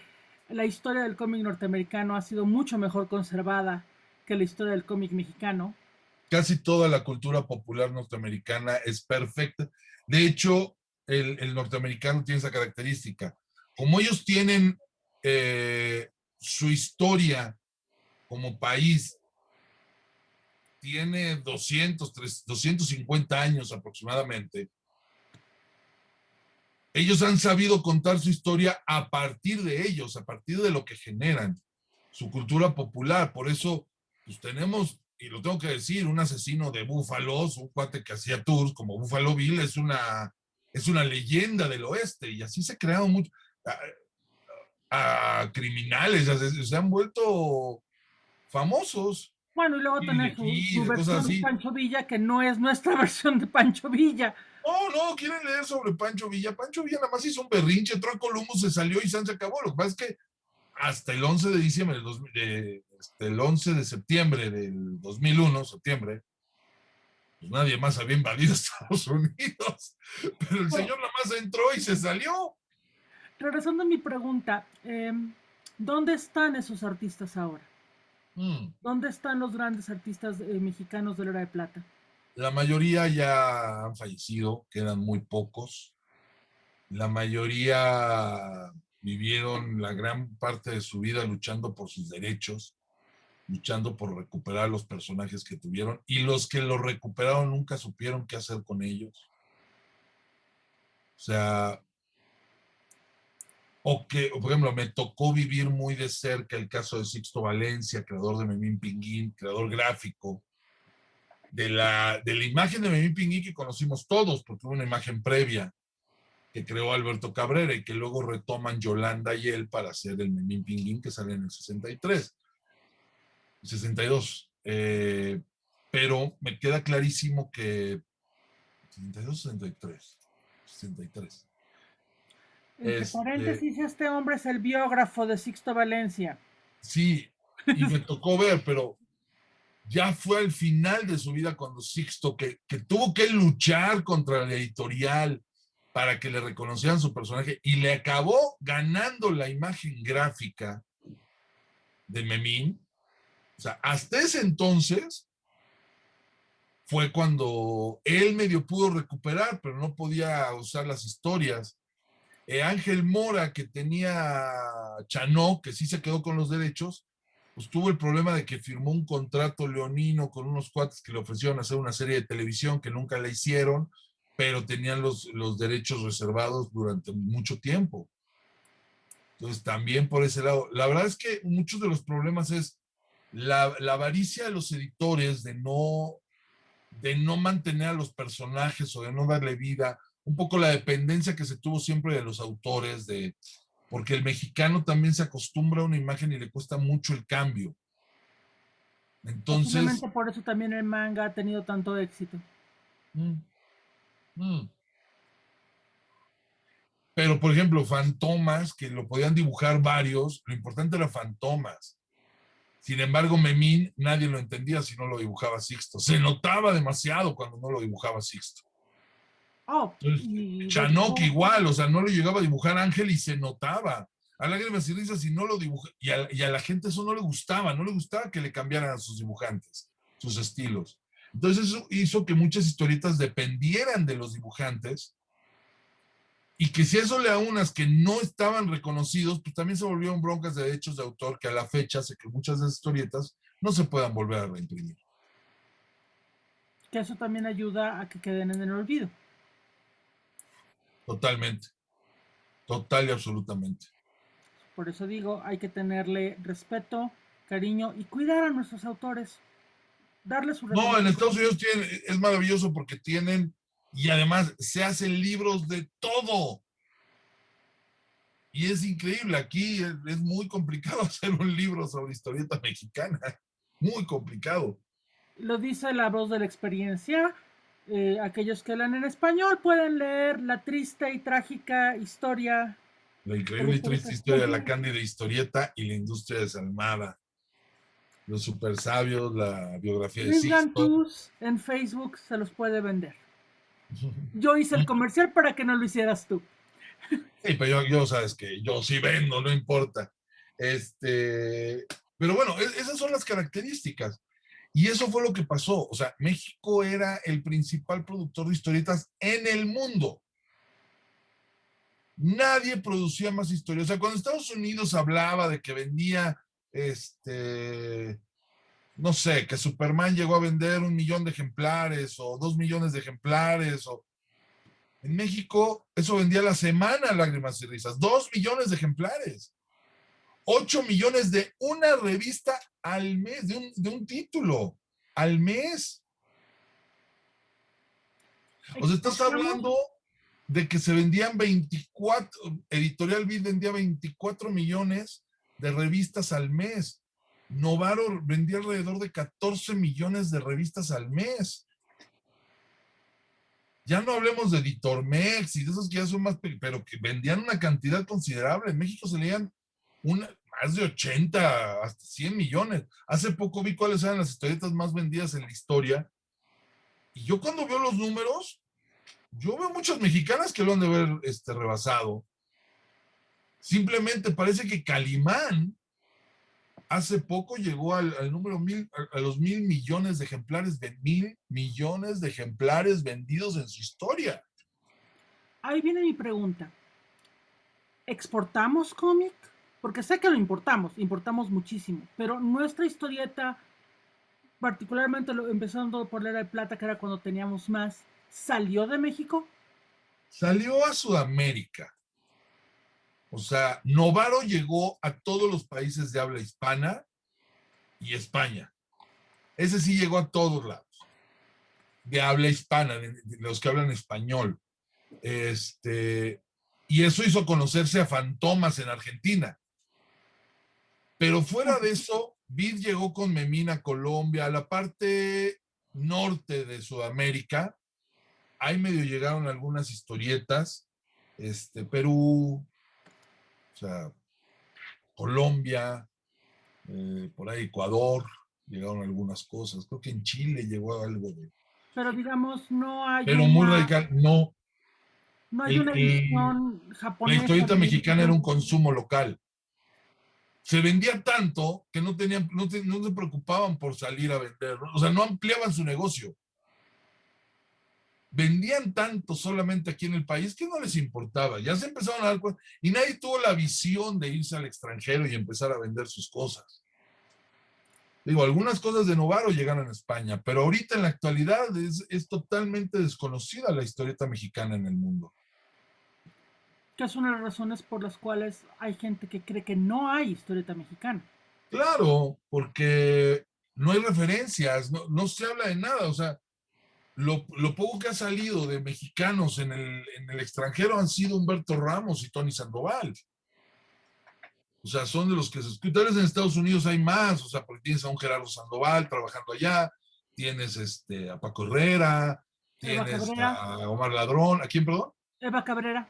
la historia del cómic norteamericano ha sido mucho mejor conservada que la historia del cómic mexicano. Casi toda la cultura popular norteamericana es perfecta. De hecho, el norteamericano tiene esa característica. Como ellos tienen su historia como país, tiene 250 años aproximadamente, ellos han sabido contar su historia a partir de ellos, a partir de lo que generan, su cultura popular. Por eso, pues tenemos, y lo tengo que decir, un asesino de búfalos, un cuate que hacía tours como Buffalo Bill, es una leyenda del oeste, y así se crearon muchos a criminales, se han vuelto famosos, Bueno, y luego y tener de su Kid, de cosas versión de así. Pancho Villa, que no es nuestra versión de Pancho Villa. No, no, quieren leer sobre Pancho Villa. Pancho Villa nada más hizo un berrinche, entró a Columbus, se salió y se acabó. Lo que pasa es que hasta el 11 de diciembre, el 11 de septiembre del 2001, septiembre, pues nadie más había invadido Estados Unidos. Pero el Bueno, señor nada más entró y se salió. regresando a mi pregunta, ¿dónde están esos artistas ahora? Mm. ¿Dónde están los grandes artistas mexicanos de la Era de Plata? La mayoría ya han fallecido, quedan muy pocos. La mayoría vivieron la gran parte de su vida luchando por sus derechos, luchando por recuperar los personajes que tuvieron, y los que los recuperaron nunca supieron qué hacer con ellos. O sea, por ejemplo, me tocó vivir muy de cerca el caso de Sixto Valencia, creador de Memín Pinguín, creador gráfico, de la imagen de Memín Pinguín que conocimos todos, porque hubo una imagen previa que creó Alberto Cabrera y que luego retoman Yolanda y él para hacer el Memín Pinguín que sale en el 63, 62. Pero me queda clarísimo que 62, 63, 63. Entre paréntesis, este hombre es el biógrafo de Sixto Valencia. Sí, y me tocó ver, pero ya fue al final de su vida cuando Sixto, que tuvo que luchar contra la editorial para que le reconocieran su personaje y le acabó ganando la imagen gráfica de Memín. O sea, hasta ese entonces fue cuando él medio pudo recuperar, pero no podía usar las historias. Ángel Mora, que tenía Chanó, que sí se quedó con los derechos, pues tuvo el problema de que firmó un contrato leonino con unos cuates que le ofrecieron hacer una serie de televisión que nunca la hicieron, pero tenían los derechos reservados durante mucho tiempo. Entonces, también por ese lado, la verdad es que muchos de los problemas es la avaricia de los editores de no mantener a los personajes o de no darle vida, un poco la dependencia que se tuvo siempre de los autores, porque el mexicano también se acostumbra a una imagen y le cuesta mucho el cambio. Entonces... Posiblemente por eso también el manga ha tenido tanto éxito. Pero, por ejemplo, Fantomas, que lo podían dibujar varios, lo importante era Fantomas. Sin embargo, Memín nadie lo entendía si no lo dibujaba Sixto. Se notaba demasiado cuando no lo dibujaba Sixto. Oh, Chanok igual, o sea, no lo llegaba a dibujar Ángel y se notaba. A Lágrimas y Risas y no lo dibujaba. Y a la gente eso no le gustaba que le cambiaran a sus dibujantes, sus estilos. Entonces eso hizo que muchas historietas dependieran de los dibujantes y que si eso le aunas que no estaban reconocidos, pues también se volvieron broncas de derechos de autor que a la fecha hace que muchas de esas historietas no se puedan volver a reimprimir. Que eso también ayuda a que queden en el olvido. Totalmente. Total y absolutamente. Por eso digo, hay que tenerle respeto, cariño y cuidar a nuestros autores. Darle su No, en Estados Unidos es maravilloso porque tienen, y además se hacen libros de todo. Y es increíble, aquí es muy complicado hacer un libro sobre historieta mexicana. Muy complicado. Lo dice la voz de la experiencia. Aquellos que leen en español pueden leer la triste y trágica historia. La increíble y triste historia de la cándida historieta y la industria desalmada. Los super sabios, la biografía de Sixto. En Facebook se los puede vender. Yo hice el comercial para que no lo hicieras tú. Sí, pero yo sabes que yo sí vendo, no importa. Pero bueno, esas son las características. Y eso fue lo que pasó. O sea, México era el principal productor de historietas en el mundo. Nadie producía más historias. O sea, cuando Estados Unidos hablaba de que vendía, no sé, que Superman llegó a vender 1 millón de ejemplares o 2 millones de ejemplares, en México eso vendía a la semana Lágrimas y Risas, 2 millones de ejemplares, 8 millones de una revista al mes, de un título al mes. O sea, estás hablando de que se vendían 24, Editorial Vid vendía 24 millones de revistas al mes. Novaro vendía alrededor de 14 millones de revistas al mes. Ya no hablemos de Editormex y de esos que ya son más, pero que vendían una cantidad considerable. En México se leían más de 80, hasta 100 millones. Hace poco vi cuáles eran las historietas más vendidas en la historia. Y yo cuando veo los números, yo veo muchas mexicanas que lo han de haber rebasado. Simplemente parece que Calimán hace poco llegó al número 1000, a los 1,000 millones de ejemplares, de 1,000 millones de ejemplares vendidos en su historia. Ahí viene mi pregunta. ¿exportamos cómic? Porque sé que lo importamos muchísimo, pero nuestra historieta, particularmente empezando por la Era de Plata, que era cuando teníamos más, ¿salió de México? Salió a Sudamérica. O sea, Novaro llegó a todos los países de habla hispana y España. Ese sí llegó a todos lados. De habla hispana, de los que hablan español. Y eso hizo conocerse a Fantomas en Argentina. Pero fuera de eso, Vid llegó con Memín a Colombia, a la parte norte de Sudamérica. Ahí medio llegaron algunas historietas. Perú, o sea, Colombia, por ahí Ecuador, llegaron algunas cosas. Creo que en Chile llegó algo de. Pero digamos, Pero muy radical, no. no hay El, una el, edición la japonesa historieta de mexicana era un México. consumo local. Se vendía tanto que no se preocupaban por salir a vender, ¿no? O sea, no ampliaban su negocio. Vendían tanto solamente aquí en el país que no les importaba. Ya se empezaron a dar cuenta y nadie tuvo la visión de irse al extranjero y empezar a vender sus cosas. Digo, algunas cosas de Novaro llegaron a España, pero ahorita en la actualidad es totalmente desconocida la historieta mexicana en el mundo. Que es una de las razones por las cuales hay gente que cree que no hay historieta mexicana. Claro, porque no hay referencias, no se habla de nada. O sea, lo poco que ha salido de mexicanos en el extranjero han sido Humberto Ramos y Tony Sandoval. O sea, son de los que se escuchan. Tal vez en Estados Unidos hay más, o sea, porque tienes a un Gerardo Sandoval trabajando allá, tienes a Paco Herrera, Eva tienes Cabrera, a Omar Ladrón, ¿a quién, perdón? Eva Cabrera,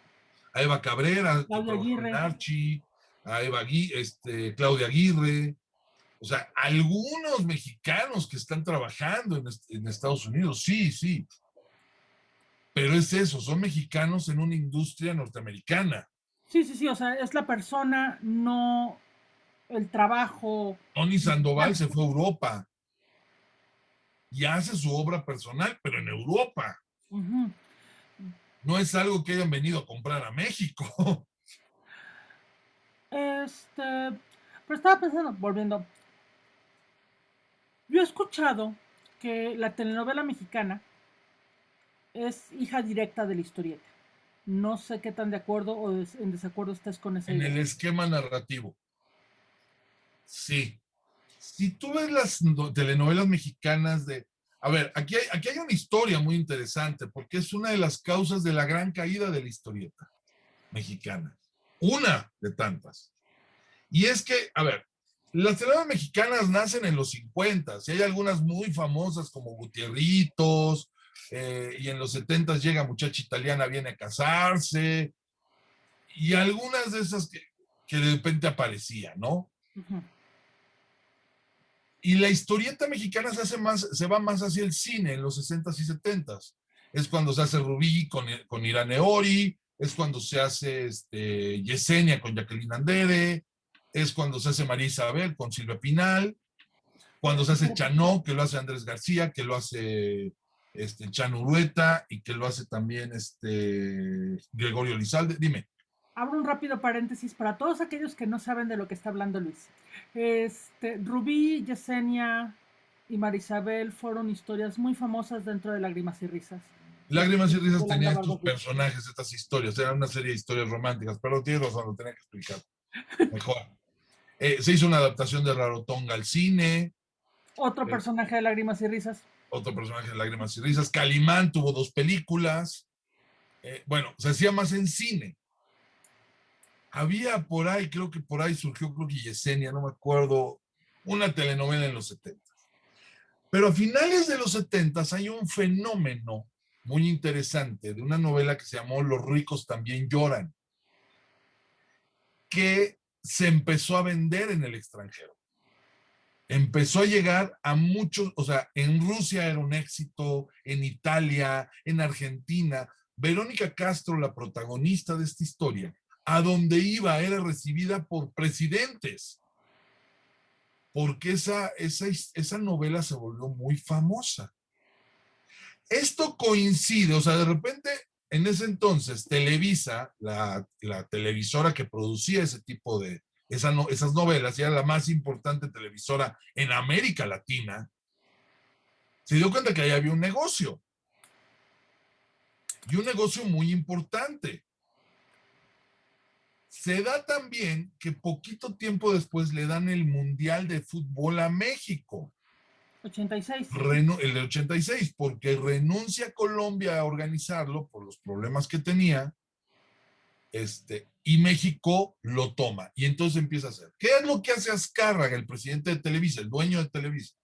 A Eva Cabrera, que Claudia trabajó en Aguirre. Archie, a Claudia Aguirre. O sea, algunos mexicanos que están trabajando en Estados Unidos, sí, sí. Pero es eso, son mexicanos en una industria norteamericana. Sí, sí, sí, o sea, es la persona, no el trabajo. Tony Sandoval se fue a Europa y hace su obra personal, pero en Europa. Ujú. No es algo que hayan venido a comprar a México. Pero estaba pensando, volviendo, yo he escuchado que la telenovela mexicana es hija directa de la historieta. No sé qué tan de acuerdo o en desacuerdo estés con esa En idea. el esquema narrativo. Sí. Si tú ves las telenovelas mexicanas de. A ver, aquí hay una historia muy interesante porque es una de las causas de la gran caída de la historieta mexicana. Una de tantas. Y es que, a ver, las telenovelas mexicanas nacen en los 50 y hay algunas muy famosas como Gutierritos, y en los 70 llega Muchacha Italiana, viene a casarse, y algunas de esas que de repente aparecían, ¿no? Ujú. Y la historieta mexicana se va más hacia el cine en los 60s y 70s. Es cuando se hace Rubí con Irán Eori, es cuando se hace Yesenia con Jacqueline Andere, es cuando se hace María Isabel con Silvia Pinal, cuando se hace Chanó, que lo hace Andrés García, que lo hace Chano Urueta y que lo hace también Gregorio Lizalde. Dime. Abro un rápido paréntesis para todos aquellos que no saben de lo que está hablando Luis. Rubí, Yesenia y Marisabel fueron historias muy famosas dentro de Lágrimas y Risas. Lágrimas y Risas Yolanda tenía estos Vargas Llosa. personajes, estas historias, era una serie de historias románticas, pero tienes razón, lo tenía que explicar mejor. Se hizo una adaptación de Rarotonga al cine. Otro personaje de Lágrimas y Risas. Otro personaje de Lágrimas y Risas. Calimán tuvo 2 películas. Bueno, se hacía más en cine. Había por ahí, creo que por ahí surgió, creo que Yesenia, no me acuerdo, una telenovela en los 70. Pero a finales de los 70 hay un fenómeno muy interesante de una novela que se llamó Los ricos también lloran, que se empezó a vender en el extranjero. Empezó a llegar a muchos, o sea, en Rusia era un éxito, en Italia, en Argentina. Verónica Castro, la protagonista de esta historia, a donde iba era recibida por presidentes, porque esa novela se volvió muy famosa. Esto coincide, o sea, de repente en ese entonces, Televisa, la televisora que producía ese tipo de, esas novelas, y era la más importante televisora en América Latina, se dio cuenta que ahí había un negocio. Y un negocio muy importante. Se da también que poquito tiempo después le dan el Mundial de Fútbol a México. 86. El de 86, porque renuncia Colombia a organizarlo por los problemas que tenía, y México lo toma. Y entonces empieza a hacer. ¿Qué es lo que hace Azcárraga, el presidente de Televisa, el dueño de Televisa?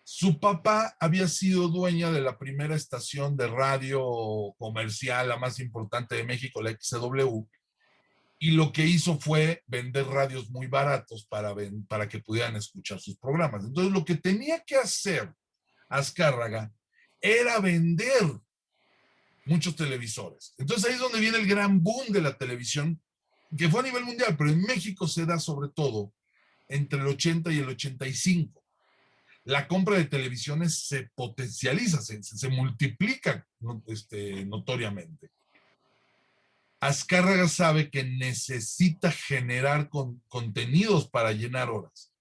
Su papá había sido dueña de la primera estación de radio comercial, la más importante de México, la XW, y lo que hizo fue vender radios muy baratos para que pudieran escuchar sus programas. Entonces, lo que tenía que hacer Azcárraga era vender muchos televisores. Entonces, ahí es donde viene el gran boom de la televisión, que fue a nivel mundial, pero en México se da sobre todo entre el 80 y el 85. La compra de televisiones se potencializa, se multiplica notoriamente. Azcárraga sabe que necesita generar contenidos para llenar horas,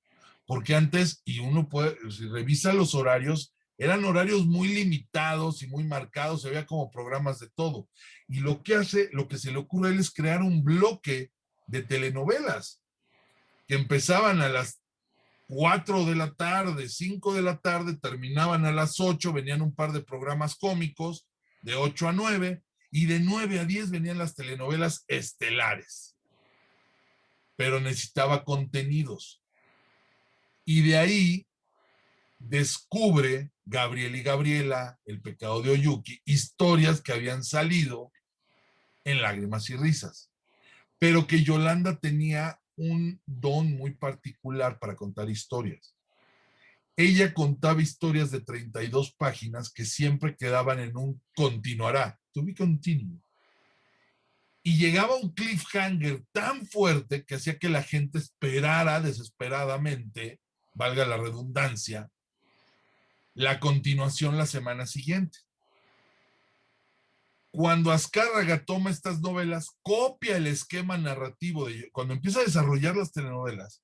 porque antes, y uno puede, si revisa los horarios, eran horarios muy limitados y muy marcados, se veía como programas de todo. Y lo que se le ocurre a él es crear un bloque de telenovelas que empezaban a las 4 de la tarde, 5 de la tarde, terminaban a las 8, venían un par de programas cómicos de 8 a 9, y de 9 a 10 venían las telenovelas estelares. Pero necesitaba contenidos. Y de ahí descubre Gabriel y Gabriela, El pecado de Oyuki, historias que habían salido en Lágrimas y Risas. Pero que Yolanda tenía un don muy particular para contar historias. Ella contaba historias de 32 páginas que siempre quedaban en un continuará, to be continued. Y llegaba un cliffhanger tan fuerte que hacía que la gente esperara desesperadamente, valga la redundancia, la continuación la semana siguiente. Cuando Azcárraga toma estas novelas, copia el esquema narrativo cuando empieza a desarrollar las telenovelas,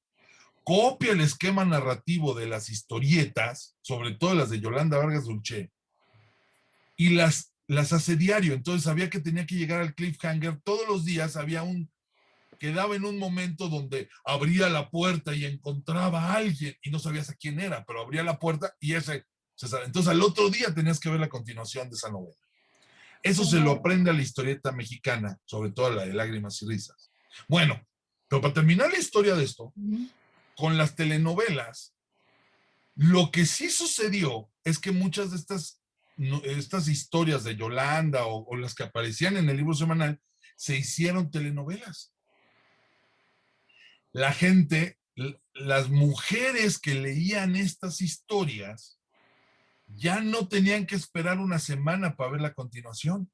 copia el esquema narrativo de las historietas, sobre todo las de Yolanda Vargas Dulce, y las hace diario. Entonces sabía que tenía que llegar al cliffhanger todos los días. Quedaba en un momento donde abría la puerta y encontraba a alguien y no sabías a quién era, pero abría la puerta y entonces al otro día tenías que ver la continuación de esa novela. Eso se lo aprende a la historieta mexicana, sobre todo a la de Lágrimas y Risas. Bueno, pero para terminar la historia de esto, con las telenovelas, lo que sí sucedió es que muchas de estas historias de Yolanda o las que aparecían en el libro semanal se hicieron telenovelas. La gente, las mujeres que leían estas historias, ya no tenían que esperar una semana para ver la continuación.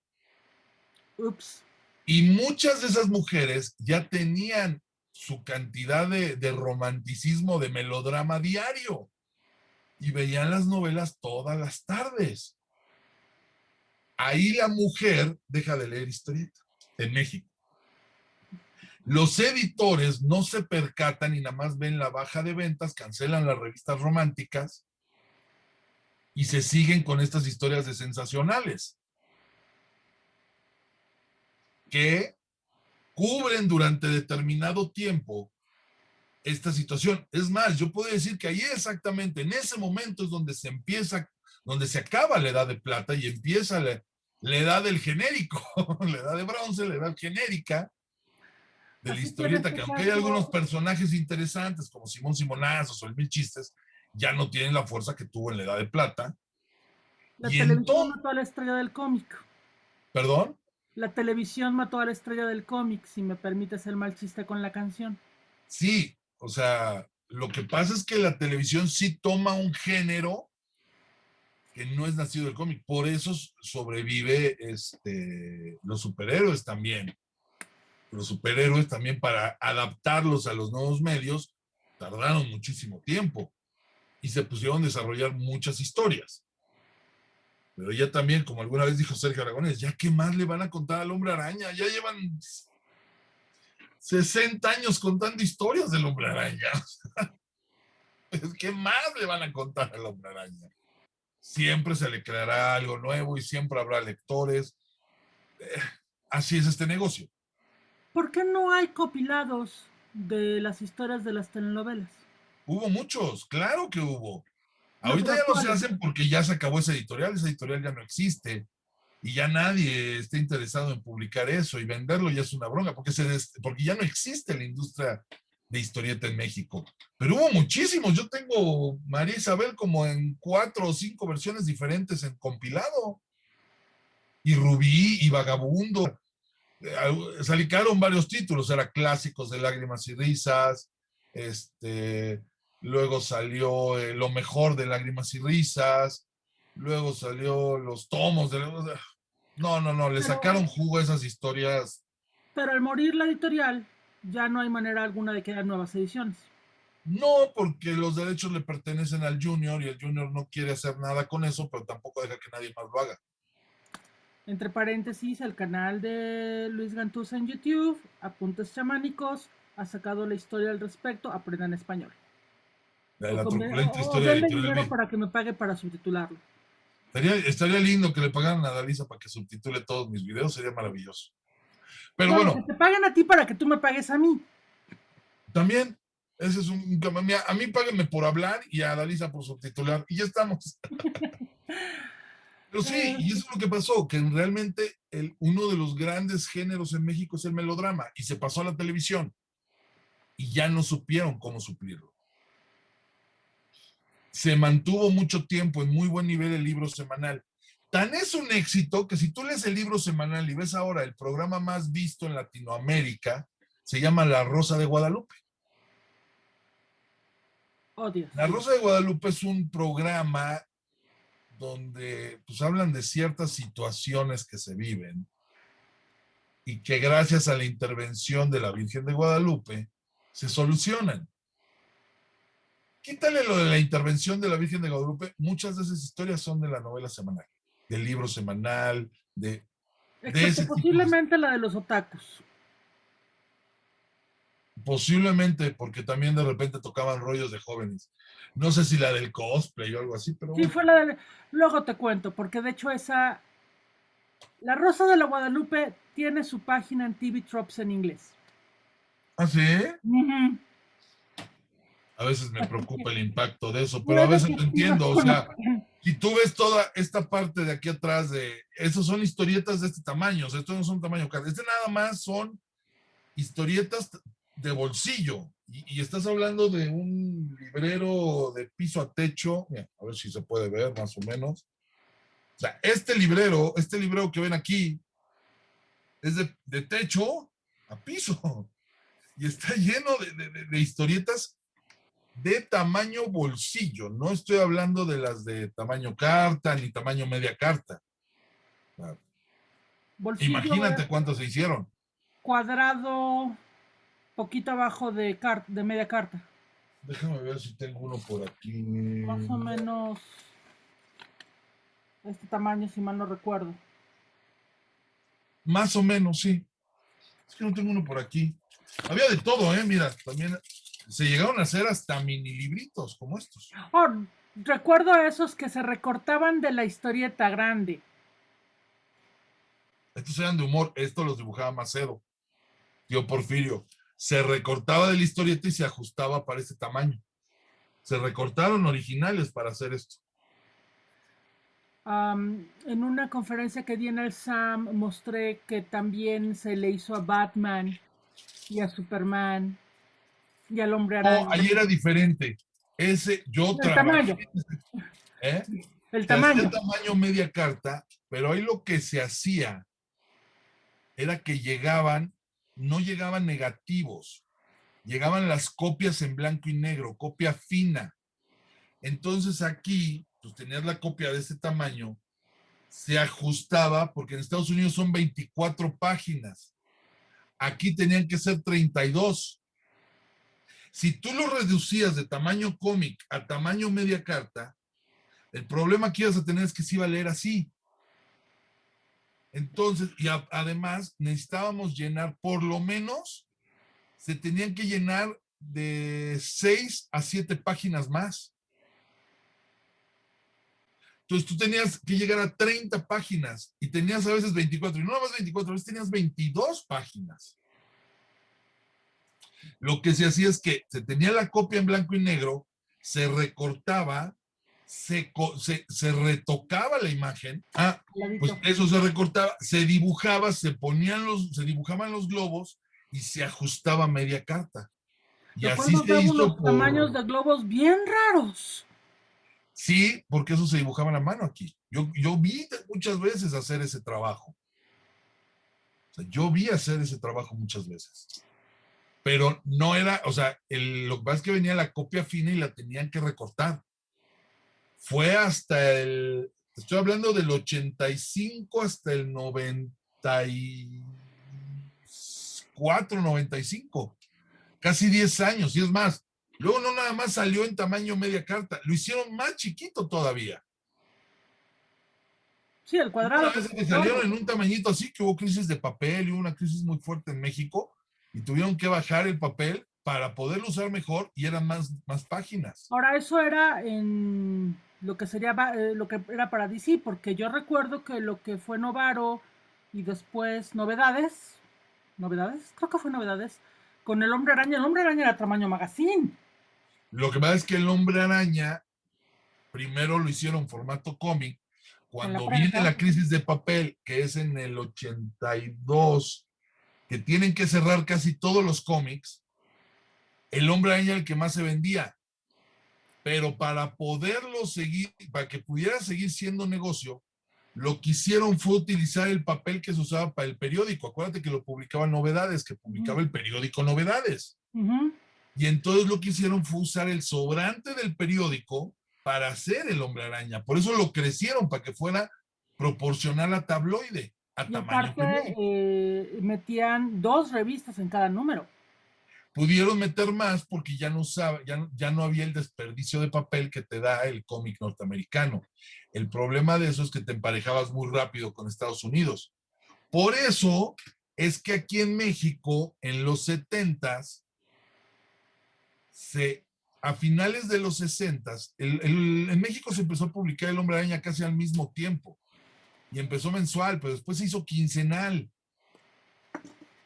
Ups. Y muchas de esas mujeres ya tenían su cantidad de romanticismo, de melodrama diario, y veían las novelas todas las tardes. Ahí la mujer deja de leer historieta en México. Los editores no se percatan y nada más ven la baja de ventas, cancelan las revistas románticas y se siguen con estas historias de sensacionales que cubren durante determinado tiempo esta situación. Es más, yo puedo decir que ahí exactamente, en ese momento es donde donde se acaba la edad de plata y empieza la edad del genérico, la edad de bronce, la edad genérica de la historieta, que aunque hay algunos personajes interesantes como Simón Simonazos o el Mil Chistes, ya no tienen la fuerza que tuvo en la edad de plata. La televisión mató a la estrella del cómic. ¿Perdón? La televisión mató a la estrella del cómic, si me permites el mal chiste con la canción. Sí, o sea, lo que pasa es que la televisión sí toma un género que no es nacido del cómic, por eso sobrevive los superhéroes también. Los superhéroes también, para adaptarlos a los nuevos medios, tardaron muchísimo tiempo y se pusieron a desarrollar muchas historias. Pero ya también, como alguna vez dijo Sergio Aragonés, ya qué más le van a contar al Hombre Araña, ya llevan 60 años contando historias del Hombre Araña. ¿Qué más le van a contar al Hombre Araña? Siempre se le creará algo nuevo y siempre habrá lectores. Así es este negocio. ¿Por qué no hay compilados de las historias de las telenovelas? Hubo muchos, claro que hubo. No, Ahorita pero ya no se ¿cuáles? hacen porque ya se acabó esa editorial ya no existe y ya nadie está interesado en publicar eso y venderlo ya es una bronca porque ya no existe la industria de historieta en México. Pero hubo muchísimos. Yo tengo María Isabel como en 4 o 5 versiones diferentes en compilado. Y Rubí y Vagabundo. Salicaron varios títulos, era Clásicos de Lágrimas y Risas, luego salió Lo Mejor de Lágrimas y Risas, luego salió Los Tomos de... No, le Pero, sacaron jugo a esas historias. pero al morir la editorial, ya no hay manera alguna de crear nuevas ediciones. No, porque los derechos le pertenecen al Junior y el Junior no quiere hacer nada con eso, pero tampoco deja que nadie más lo haga. Entre paréntesis, el canal de Luis Gantuza en YouTube, Apuntes Chamánicos, ha sacado la historia al respecto, aprendan español. La truculenta O historia de denle Editorial dinero B. para que me pague para subtitularlo. Estaría lindo que le pagaran a Dalisa para que subtitule todos mis videos, sería maravilloso. Pero No, que bueno, te paguen a ti para que tú me pagues a mí. también, ese es a mí páguenme por hablar y a Dalisa por subtitular y ya estamos. Pero sí, y eso es lo que pasó, que realmente uno de los grandes géneros en México es el melodrama y se pasó a la televisión y ya no supieron cómo suplirlo. Se mantuvo mucho tiempo en muy buen nivel el libro semanal. Tan es un éxito que si tú lees el libro semanal y ves ahora el programa más visto en Latinoamérica, se llama La Rosa de Guadalupe. Oh, Dios. La Rosa de Guadalupe es un programa donde pues hablan de ciertas situaciones que se viven y que gracias a la intervención de la Virgen de Guadalupe se solucionan. Quítale lo de la intervención de la Virgen de Guadalupe, muchas de esas historias son de la novela semanal, del libro semanal, de Excepto ese tipo de... posiblemente la de los otakus. Posiblemente porque también de repente tocaban rollos de jóvenes. No sé si la del cosplay o algo así, pero Sí, bueno. fue la de... Luego te cuento, porque de hecho esa... La Rosa de la Guadalupe tiene su página en TV Tropes en inglés. ¿Ah, sí? Ujú. A veces me preocupa el impacto de eso, pero a Puede veces que lo sí nos entiendo. O sea, conozcan. si tú ves toda esta parte de aquí atrás de... Esos son historietas de este tamaño, o sea, estos no son tamaño carta. Este nada más son historietas de bolsillo. Y estás hablando de un librero de piso a techo. Mira, a ver si se puede ver más o menos. O sea, este librero que ven aquí, es de techo a piso. Y está lleno de historietas de tamaño bolsillo. No estoy hablando de las de tamaño carta ni tamaño media carta. Bolsillo Imagínate cuántas se hicieron. cuadrado, poquito abajo de media carta. Déjame ver si tengo uno por aquí. Más o menos este tamaño, si mal no recuerdo. Más o menos, sí. Es que no tengo uno por aquí. Había de todo, ¿eh? Mira, también se llegaron a hacer hasta mini libritos como estos. Oh, recuerdo esos que se recortaban de la historieta grande. Estos eran de humor. Estos los dibujaba Macedo, tío Porfirio. Se recortaba de la historieta y se ajustaba para ese tamaño. Se recortaron originales para hacer esto. En una conferencia que di en el SAM mostré que también se le hizo a Batman y a Superman y al Hombre No, Araña. ahí era diferente. Yo El trabajé, tamaño, ¿eh? el Se hacía tamaño. tamaño media carta, pero ahí lo que se hacía era que no llegaban negativos, llegaban las copias en blanco y negro, copia fina. Entonces aquí, pues tenías la copia de ese tamaño, se ajustaba, porque en Estados Unidos son 24 páginas. Aquí tenían que ser 32. Si tú lo reducías de tamaño cómic a tamaño media carta, El problema que ibas a tener es que se iba a leer así. Entonces, y además necesitábamos llenar, por lo menos, se tenían que llenar de 6 a 7 páginas más. Entonces tú tenías que llegar a 30 páginas y tenías a veces 24, y no nada más 24, a veces tenías 22 páginas. Lo que se hacía es que se tenía la copia en blanco y negro, se recortaba, se retocaba la imagen. Pues eso se recortaba, se dibujaba, se dibujaban los globos y se ajustaba media carta. Y Lo cual así nos se daba hizo unos tamaños de globos bien raros. Sí, porque eso se dibujaba a la mano aquí. Yo vi muchas veces hacer ese trabajo. O sea, yo vi hacer ese trabajo muchas veces. Pero no era, o sea, lo que pasa es que venía la copia fina y la tenían que recortar. Fue hasta estoy hablando del 85 hasta el 94, 95. Casi 10 años, y es más. Luego no nada más salió en tamaño media carta, lo hicieron más chiquito todavía. Sí, el cuadrado. Una vez que salieron en un tamañito así, que hubo crisis de papel y hubo una crisis muy fuerte en México, y tuvieron que bajar el papel para poderlo usar mejor y eran más páginas. Ahora, eso era en lo que sería lo que era para DC, porque yo recuerdo que lo que fue Novaro y después Novedades, creo que fue Novedades, con el Hombre Araña era tamaño magazine. Lo que pasa es que el Hombre Araña primero lo hicieron formato cómic. Cuando viene la crisis de papel, que es en el 82, que tienen que cerrar casi todos los cómics, el Hombre Araña era el que más se vendía. Pero para poderlo seguir, para que pudiera seguir siendo negocio, lo que hicieron fue utilizar el papel que se usaba para el periódico. Acuérdate que lo publicaban Novedades, que publicaba el periódico Novedades. Y entonces lo que hicieron fue usar el sobrante del periódico para hacer el Hombre Araña. Por eso lo crecieron, para que fuera proporcional a tabloide, a y tamaño aparte, metían 2 revistas en cada número. Pudieron meter más porque ya no usaba, ya no había el desperdicio de papel que te da el cómic norteamericano. El problema de eso es que te emparejabas muy rápido con Estados Unidos. Por eso es que aquí en México, en los 70s, a finales de los 60s, en México se empezó a publicar El Hombre Araña casi al mismo tiempo. Y empezó mensual, pero después se hizo quincenal.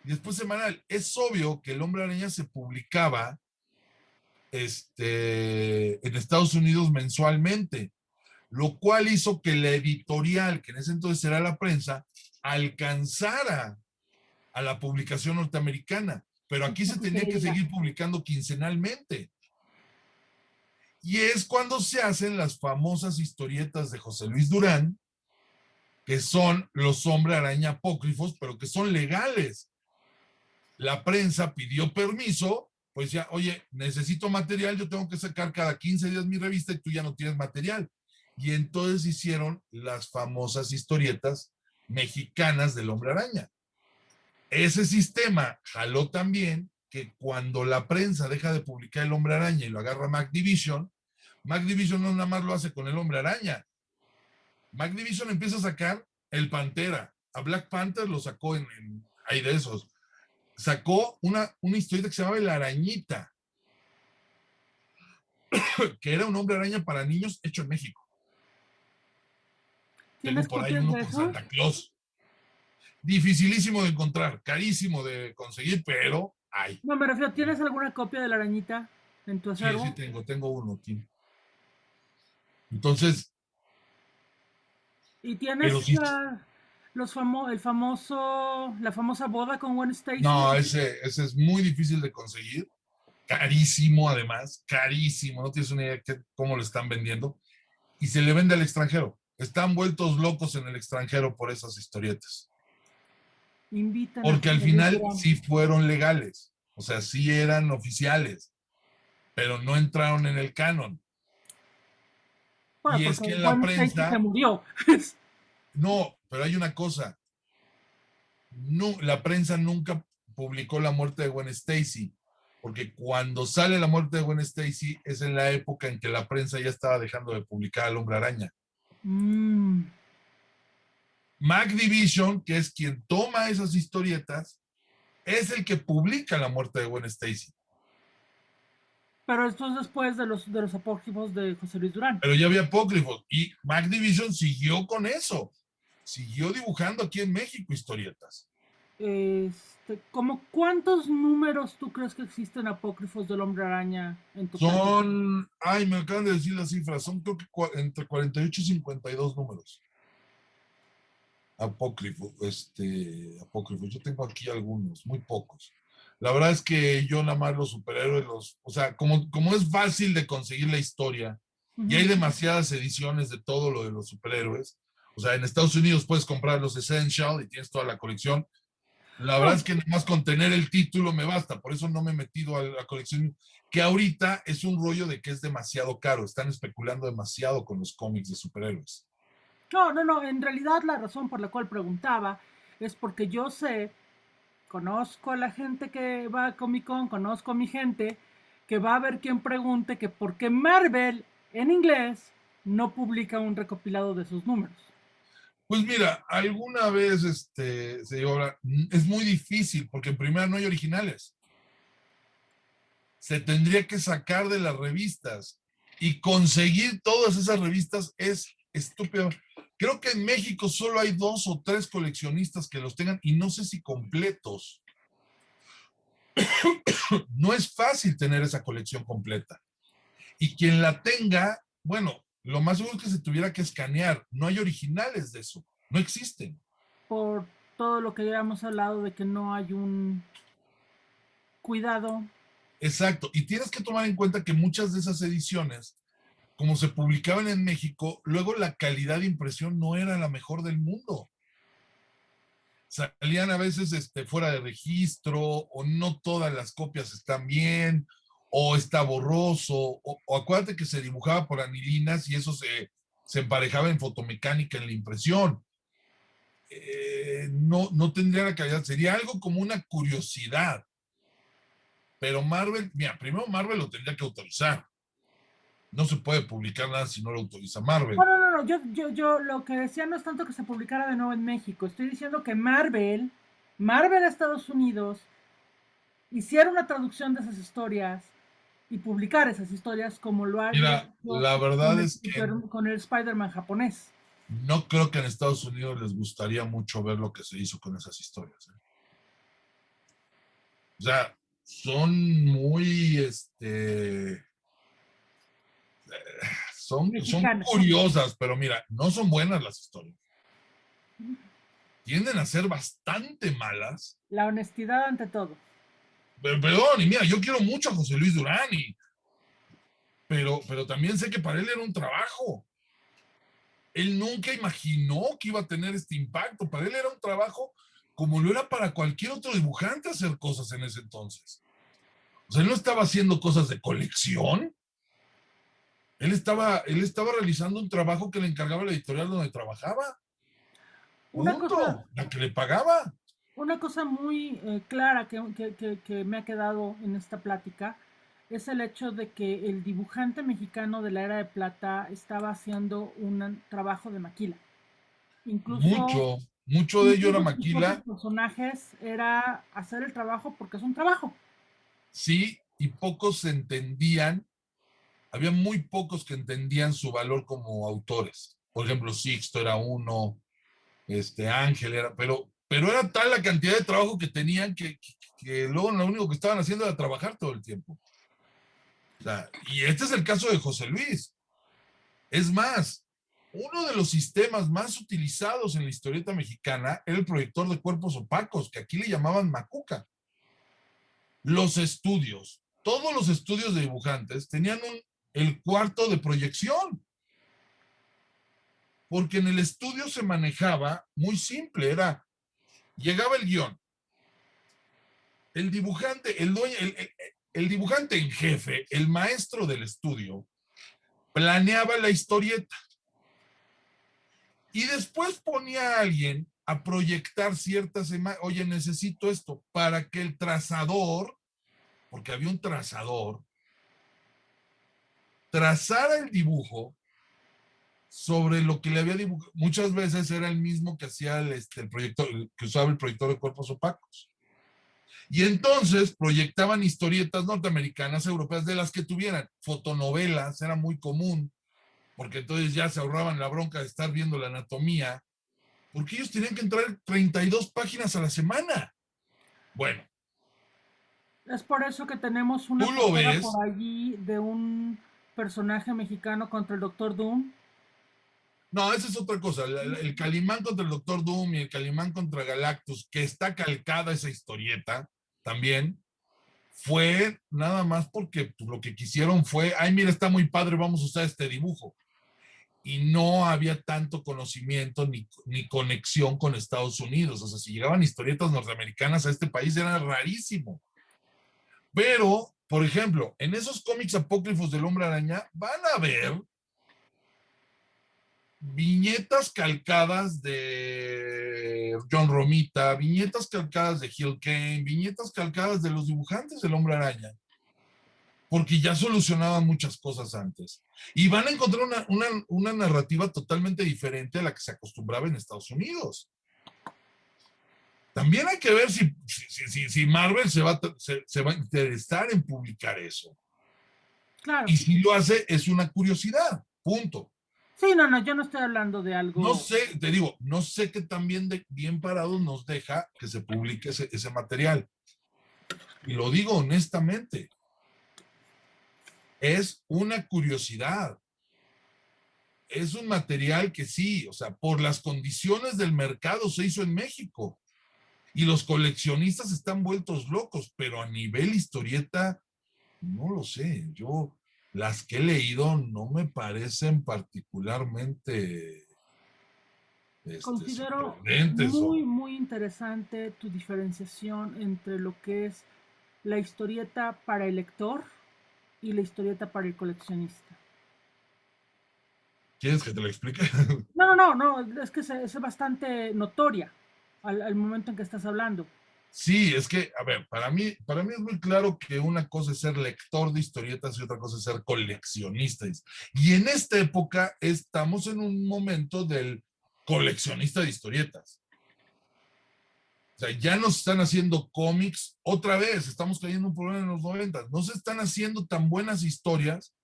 Y después semanal. Es obvio que El Hombre Araña se publicaba en Estados Unidos mensualmente, lo cual hizo que la editorial, que en ese entonces era la prensa, alcanzara a la publicación norteamericana. Pero aquí se tenía que seguir publicando quincenalmente. Y es cuando se hacen las famosas historietas de José Luis Durán, que son los Hombre Araña apócrifos, pero que son legales. La prensa pidió permiso, pues ya, oye, necesito material, yo tengo que sacar cada 15 días mi revista y tú ya no tienes material. Y entonces hicieron las famosas historietas mexicanas del Hombre Araña. Ese sistema jaló también que cuando la prensa deja de publicar el Hombre Araña y lo agarra Mac Division no nada más lo hace con el Hombre Araña. Mac Division empieza a sacar el Pantera. A Black Panther lo sacó hay de esos. Sacó una historieta que se llamaba La Arañita, que era un Hombre Araña para niños hecho en México. Tengo por ahí uno con Santa Claus. Dificilísimo de encontrar, carísimo de conseguir, pero hay. No, me refiero, ¿tienes alguna copia de La Arañita en tu acervo? Sí, tengo uno aquí. Entonces. ¿Y tienes sí, la famosa boda con Gwen Stacy? No, ese es muy difícil de conseguir. Carísimo, además, carísimo. No tienes una idea de cómo lo están vendiendo. Y se le vende al extranjero. Están vueltos locos en el extranjero por esas historietas. Porque al final sí fueron legales. O sea, sí eran oficiales. Pero no entraron en el canon. Bueno, y es que la prensa se murió. No, pero hay una cosa. No, la prensa nunca publicó la muerte de Gwen Stacy. porque cuando sale La muerte de Gwen Stacy es en la época en que la prensa ya estaba dejando de publicar al Hombre Araña. Mac Division, que es quien toma esas historietas, es el que publica La muerte de Gwen Stacy. Pero esto es después de los apócrifos de José Luis Durán. Pero ya había apócrifos y Mac Division siguió con eso. Siguió dibujando aquí en México historietas. ¿Cómo cuántos números tú crees que existen apócrifos del Hombre Araña en tu Son, ay, me acaban de decir las cifras, son creo que entre 48 y 52 números. Apócrifo, apócrifo. Yo tengo aquí algunos, muy pocos. La verdad es que yo nada más los superhéroes, o sea, como es fácil de conseguir la historia, y hay demasiadas ediciones de todo lo de los superhéroes. O sea, en Estados Unidos puedes comprar los Essential y tienes toda la colección. La verdad es que nada más con tener el título me basta, por eso no me he metido a la colección, que ahorita es un rollo de que es demasiado caro, están especulando demasiado con los cómics de superhéroes. No, en realidad la razón por la cual preguntaba es porque yo conozco a la gente que va a Comic Con, conozco a mi gente, que va a haber quien pregunte que por qué Marvel en inglés no publica un recopilado de sus números. Pues mira, alguna vez se llegó a hablar, es muy difícil porque en primera no hay originales. Se tendría que sacar de las revistas y conseguir todas esas revistas es estúpido. Creo que en México solo hay 2 o 3 coleccionistas que los tengan y no sé si completos. No es fácil tener esa colección completa. Y quien la tenga, bueno, lo más seguro es que se tuviera que escanear. No hay originales de eso. No existen. Por todo lo que ya hemos hablado de que no hay un cuidado. Exacto. Y tienes que tomar en cuenta que muchas de esas ediciones, como se publicaban en México, luego la calidad de impresión no era la mejor del mundo. Salían a veces fuera de registro, o no todas las copias están bien, o está borroso, o acuérdate que se dibujaba por anilinas y eso se emparejaba en fotomecánica en la impresión. No tendría la calidad, sería algo como una curiosidad. Pero Marvel, mira, primero Marvel lo tendría que autorizar. No se puede publicar nada si no lo autoriza Marvel. No, yo lo que decía no es tanto que se publicara de nuevo en México, estoy diciendo que Marvel a Estados Unidos, hiciera una traducción de esas historias y publicar esas historias como lo haría Mira, la verdad es que con el Spider-Man japonés. no creo que en Estados Unidos les gustaría mucho ver lo que se hizo con esas historias. O sea, son muy, son curiosas, pero mira, no son buenas las historias. Tienden a ser bastante malas. La honestidad ante todo. Perdón, y mira, yo quiero mucho a José Luis Durán, pero también sé que para él era un trabajo. Él nunca imaginó que iba a tener este impacto. Para él era un trabajo como lo era para cualquier otro dibujante hacer cosas en ese entonces. O sea, él no estaba haciendo cosas de colección. Él estaba realizando un trabajo que le encargaba la editorial donde trabajaba. Punto. La que le pagaba. Una cosa muy clara que me ha quedado en esta plática es el hecho de que el dibujante mexicano de la era de plata estaba haciendo un trabajo de maquila. Incluso mucho de ello era maquila. Los personajes era hacer el trabajo porque es un trabajo. Sí, y pocos entendían, había muy pocos que entendían su valor como autores. Por ejemplo, Sixto era uno, Ángel era, pero era tal la cantidad de trabajo que tenían que luego lo único que estaban haciendo era trabajar todo el tiempo. O sea, y este es el caso de José Luis. Es más, uno de los sistemas más utilizados en la historieta mexicana era el proyector de cuerpos opacos, que aquí le llamaban Macuca. Los estudios, todos los estudios de dibujantes tenían el cuarto de proyección. Porque en el estudio se manejaba muy simple, llegaba el guión, el dibujante, el dibujante en jefe, el maestro del estudio, planeaba la historieta y después ponía a alguien a proyectar ciertas imágenes. Oye, necesito esto para que el trazador porque había un trazador, trazara el dibujo sobre lo que le había dibujado. Muchas veces era el mismo que hacía el proyector, que usaba el proyector de cuerpos opacos. Y entonces proyectaban historietas norteamericanas, europeas, de las que tuvieran. Fotonovelas, era muy común, porque entonces ya se ahorraban la bronca de estar viendo la anatomía, porque ellos tenían que entrar 32 páginas a la semana. Bueno. Es por eso que tenemos Tú una lo portada ves. por allí de un personaje mexicano contra el Doctor Doom. No, esa es otra cosa. El Calimán contra el Doctor Doom y el Calimán contra Galactus, que está calcada esa historieta también, fue nada más porque pues, lo que quisieron fue, ay, mira, está muy padre, vamos a usar este dibujo. Y no había tanto conocimiento ni conexión con Estados Unidos. O sea, si llegaban historietas norteamericanas a este país era rarísimo. Pero, por ejemplo, en esos cómics apócrifos del Hombre Araña van a ver viñetas calcadas de John Romita, viñetas calcadas de Gil Kane, viñetas calcadas de los dibujantes del Hombre Araña, porque ya solucionaban muchas cosas antes. Y van a encontrar una narrativa totalmente diferente a la que se acostumbraba en Estados Unidos. También hay que ver si Marvel se va a interesar en publicar eso. Claro. Y si lo hace, es una curiosidad, punto. Sí, no, yo no estoy hablando de algo. No sé, te digo, no sé qué tan bien parados nos deja que se publique ese material. Y lo digo honestamente, es una curiosidad. Es un material que sí, o sea, por las condiciones del mercado se hizo en México. Y los coleccionistas están vueltos locos, pero a nivel historieta, no lo sé. Yo, las que he leído no me parecen particularmente Considero sorprendentes muy interesante tu diferenciación entre lo que es la historieta para el lector y la historieta para el coleccionista. ¿Quieres que te lo explique? No, es que es bastante notoria al momento en que estás hablando. Sí, es que, a ver, para mí es muy claro que una cosa es ser lector de historietas y otra cosa es ser coleccionista. Y en esta época estamos en un momento del coleccionista de historietas. O sea, ya nos están haciendo cómics otra vez, estamos cayendo un problema en los 90. No se están haciendo tan buenas historias,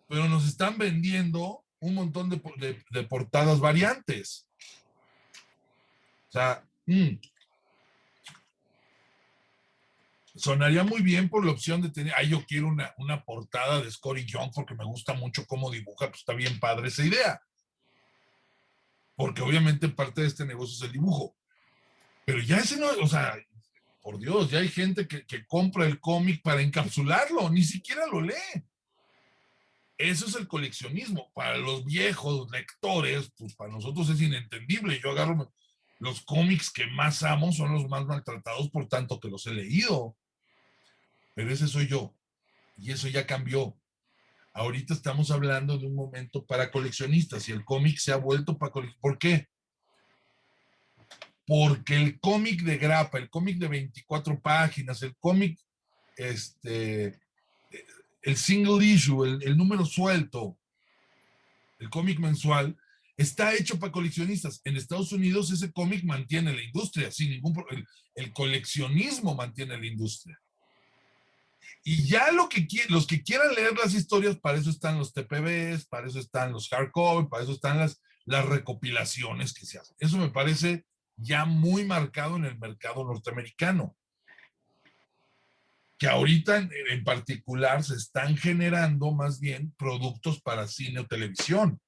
pero nos están vendiendo un montón de portadas variantes. O sea, sonaría muy bien por la opción de tener, yo quiero una portada de Scotty Young porque me gusta mucho cómo dibuja, pues está bien padre esa idea. Porque obviamente parte de este negocio es el dibujo. Pero ya ese no, o sea, por Dios, ya hay gente que compra el cómic para encapsularlo, ni siquiera lo lee. Eso es el coleccionismo. Para los viejos lectores, pues para nosotros es inentendible. Yo agarro los cómics que más amo, son los más maltratados, por tanto que los he leído. Pero ese soy yo. Y eso ya cambió. Ahorita estamos hablando de un momento para coleccionistas y el cómic se ha vuelto para coleccionistas. ¿Por qué? Porque el cómic de grapa, el cómic de 24 páginas, el cómic, el single issue, el número suelto, el cómic mensual, está hecho para coleccionistas. En Estados Unidos ese cómic mantiene la industria, sin ningún problema. El coleccionismo mantiene la industria. Y ya los que quieran leer las historias, para eso están los TPBs, para eso están los hardcover, para eso están las recopilaciones que se hacen. Eso me parece ya muy marcado en el mercado norteamericano. Que ahorita en particular se están generando más bien productos para cine o televisión.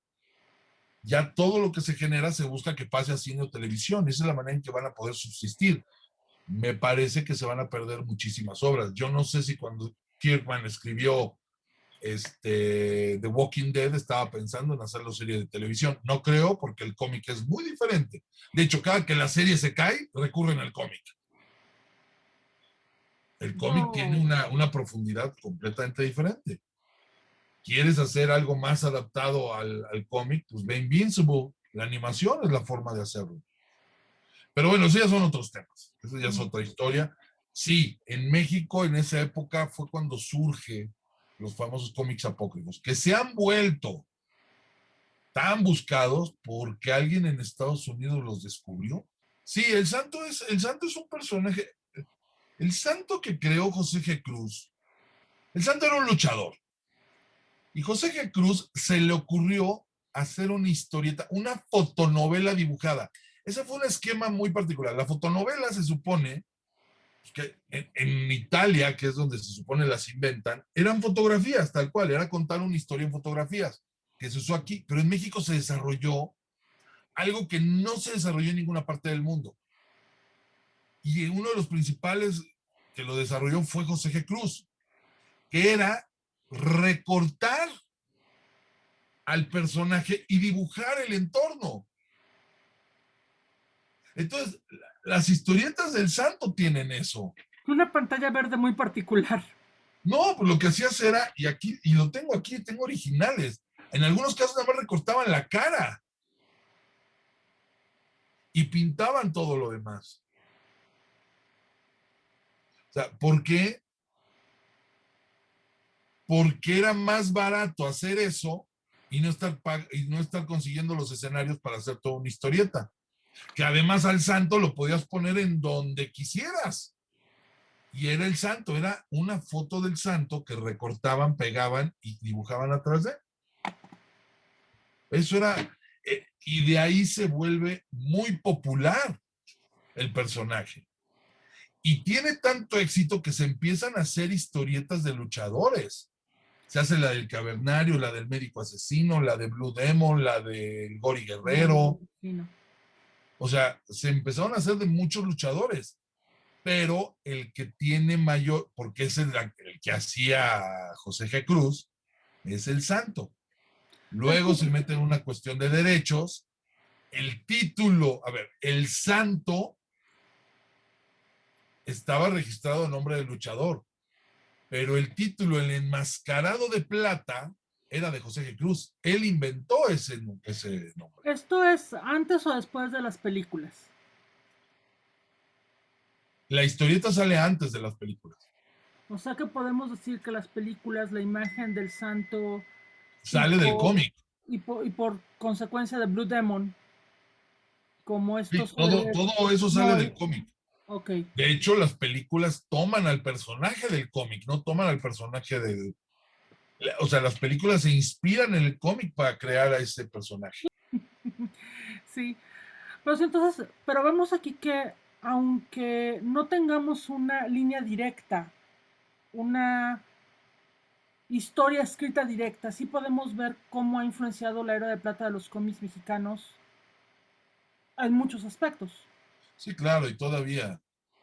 Ya todo lo que se genera se busca que pase a cine o televisión. Esa es la manera en que van a poder subsistir. Me parece que se van a perder muchísimas obras. Yo no sé si cuando Kirkman escribió The Walking Dead estaba pensando en hacerlo serie de televisión. No creo, porque el cómic es muy diferente. De hecho, cada que la serie se cae, recurren al cómic. El cómic tiene una profundidad completamente diferente. ¿Quieres hacer algo más adaptado al cómic? Pues ve Invincible. La animación es la forma de hacerlo. Pero bueno, eso ya son otros temas. Eso ya es otra historia. Sí, en México en esa época fue cuando surge los famosos cómics apócrifos, que se han vuelto tan buscados porque alguien en Estados Unidos los descubrió. Sí, el santo es un personaje, el santo que creó José G. Cruz, el santo era un luchador. Y José G. Cruz se le ocurrió hacer una historieta, una fotonovela dibujada. Ese fue un esquema muy particular. La fotonovela se supone que en Italia, que es donde se supone las inventan, eran fotografías, tal cual, era contar una historia en fotografías, que se usó aquí, pero en México se desarrolló algo que no se desarrolló en ninguna parte del mundo. Y uno de los principales que lo desarrolló fue José G. Cruz, que era recortar al personaje y dibujar el entorno. Entonces, las historietas del santo tienen eso. Una pantalla verde muy particular. No, pues lo que hacías era, y aquí, y lo tengo aquí, tengo originales. En algunos casos nada más recortaban la cara y pintaban todo lo demás. O sea, ¿por qué? Porque era más barato hacer eso y no estar consiguiendo los escenarios para hacer toda una historieta. Que además al santo lo podías poner en donde quisieras. Y era el santo, era una foto del santo que recortaban, pegaban y dibujaban atrás de él. Eso era, y de ahí se vuelve muy popular el personaje. Y tiene tanto éxito que se empiezan a hacer historietas de luchadores. Se hace la del Cavernario, la del Médico Asesino, la de Blue Demon, la del Gori Guerrero. Sí, no. O sea, se empezaron a hacer de muchos luchadores, pero el que tiene mayor, porque es el que hacía José G. Cruz, es el santo. Luego se mete en una cuestión de derechos. El título, a ver, el santo estaba registrado a nombre del luchador, pero el título, el enmascarado de plata, era de José G. Cruz. Él inventó ese nombre. ¿Esto es antes o después de las películas? La historieta sale antes de las películas. O sea que podemos decir que las películas, la imagen del santo y Sale del por, cómic. y por consecuencia de Blue Demon, como esto Sí, todo eso sale no, del cómic. ok. De hecho, las películas toman al personaje del cómic, no toman al personaje del... O sea, las películas se inspiran en el cómic para crear a ese personaje. Sí, pero sí, entonces, pero vemos aquí que aunque no tengamos una línea directa, una historia escrita directa, sí podemos ver cómo ha influenciado la era de plata de los cómics mexicanos en muchos aspectos. Sí, claro, y todavía.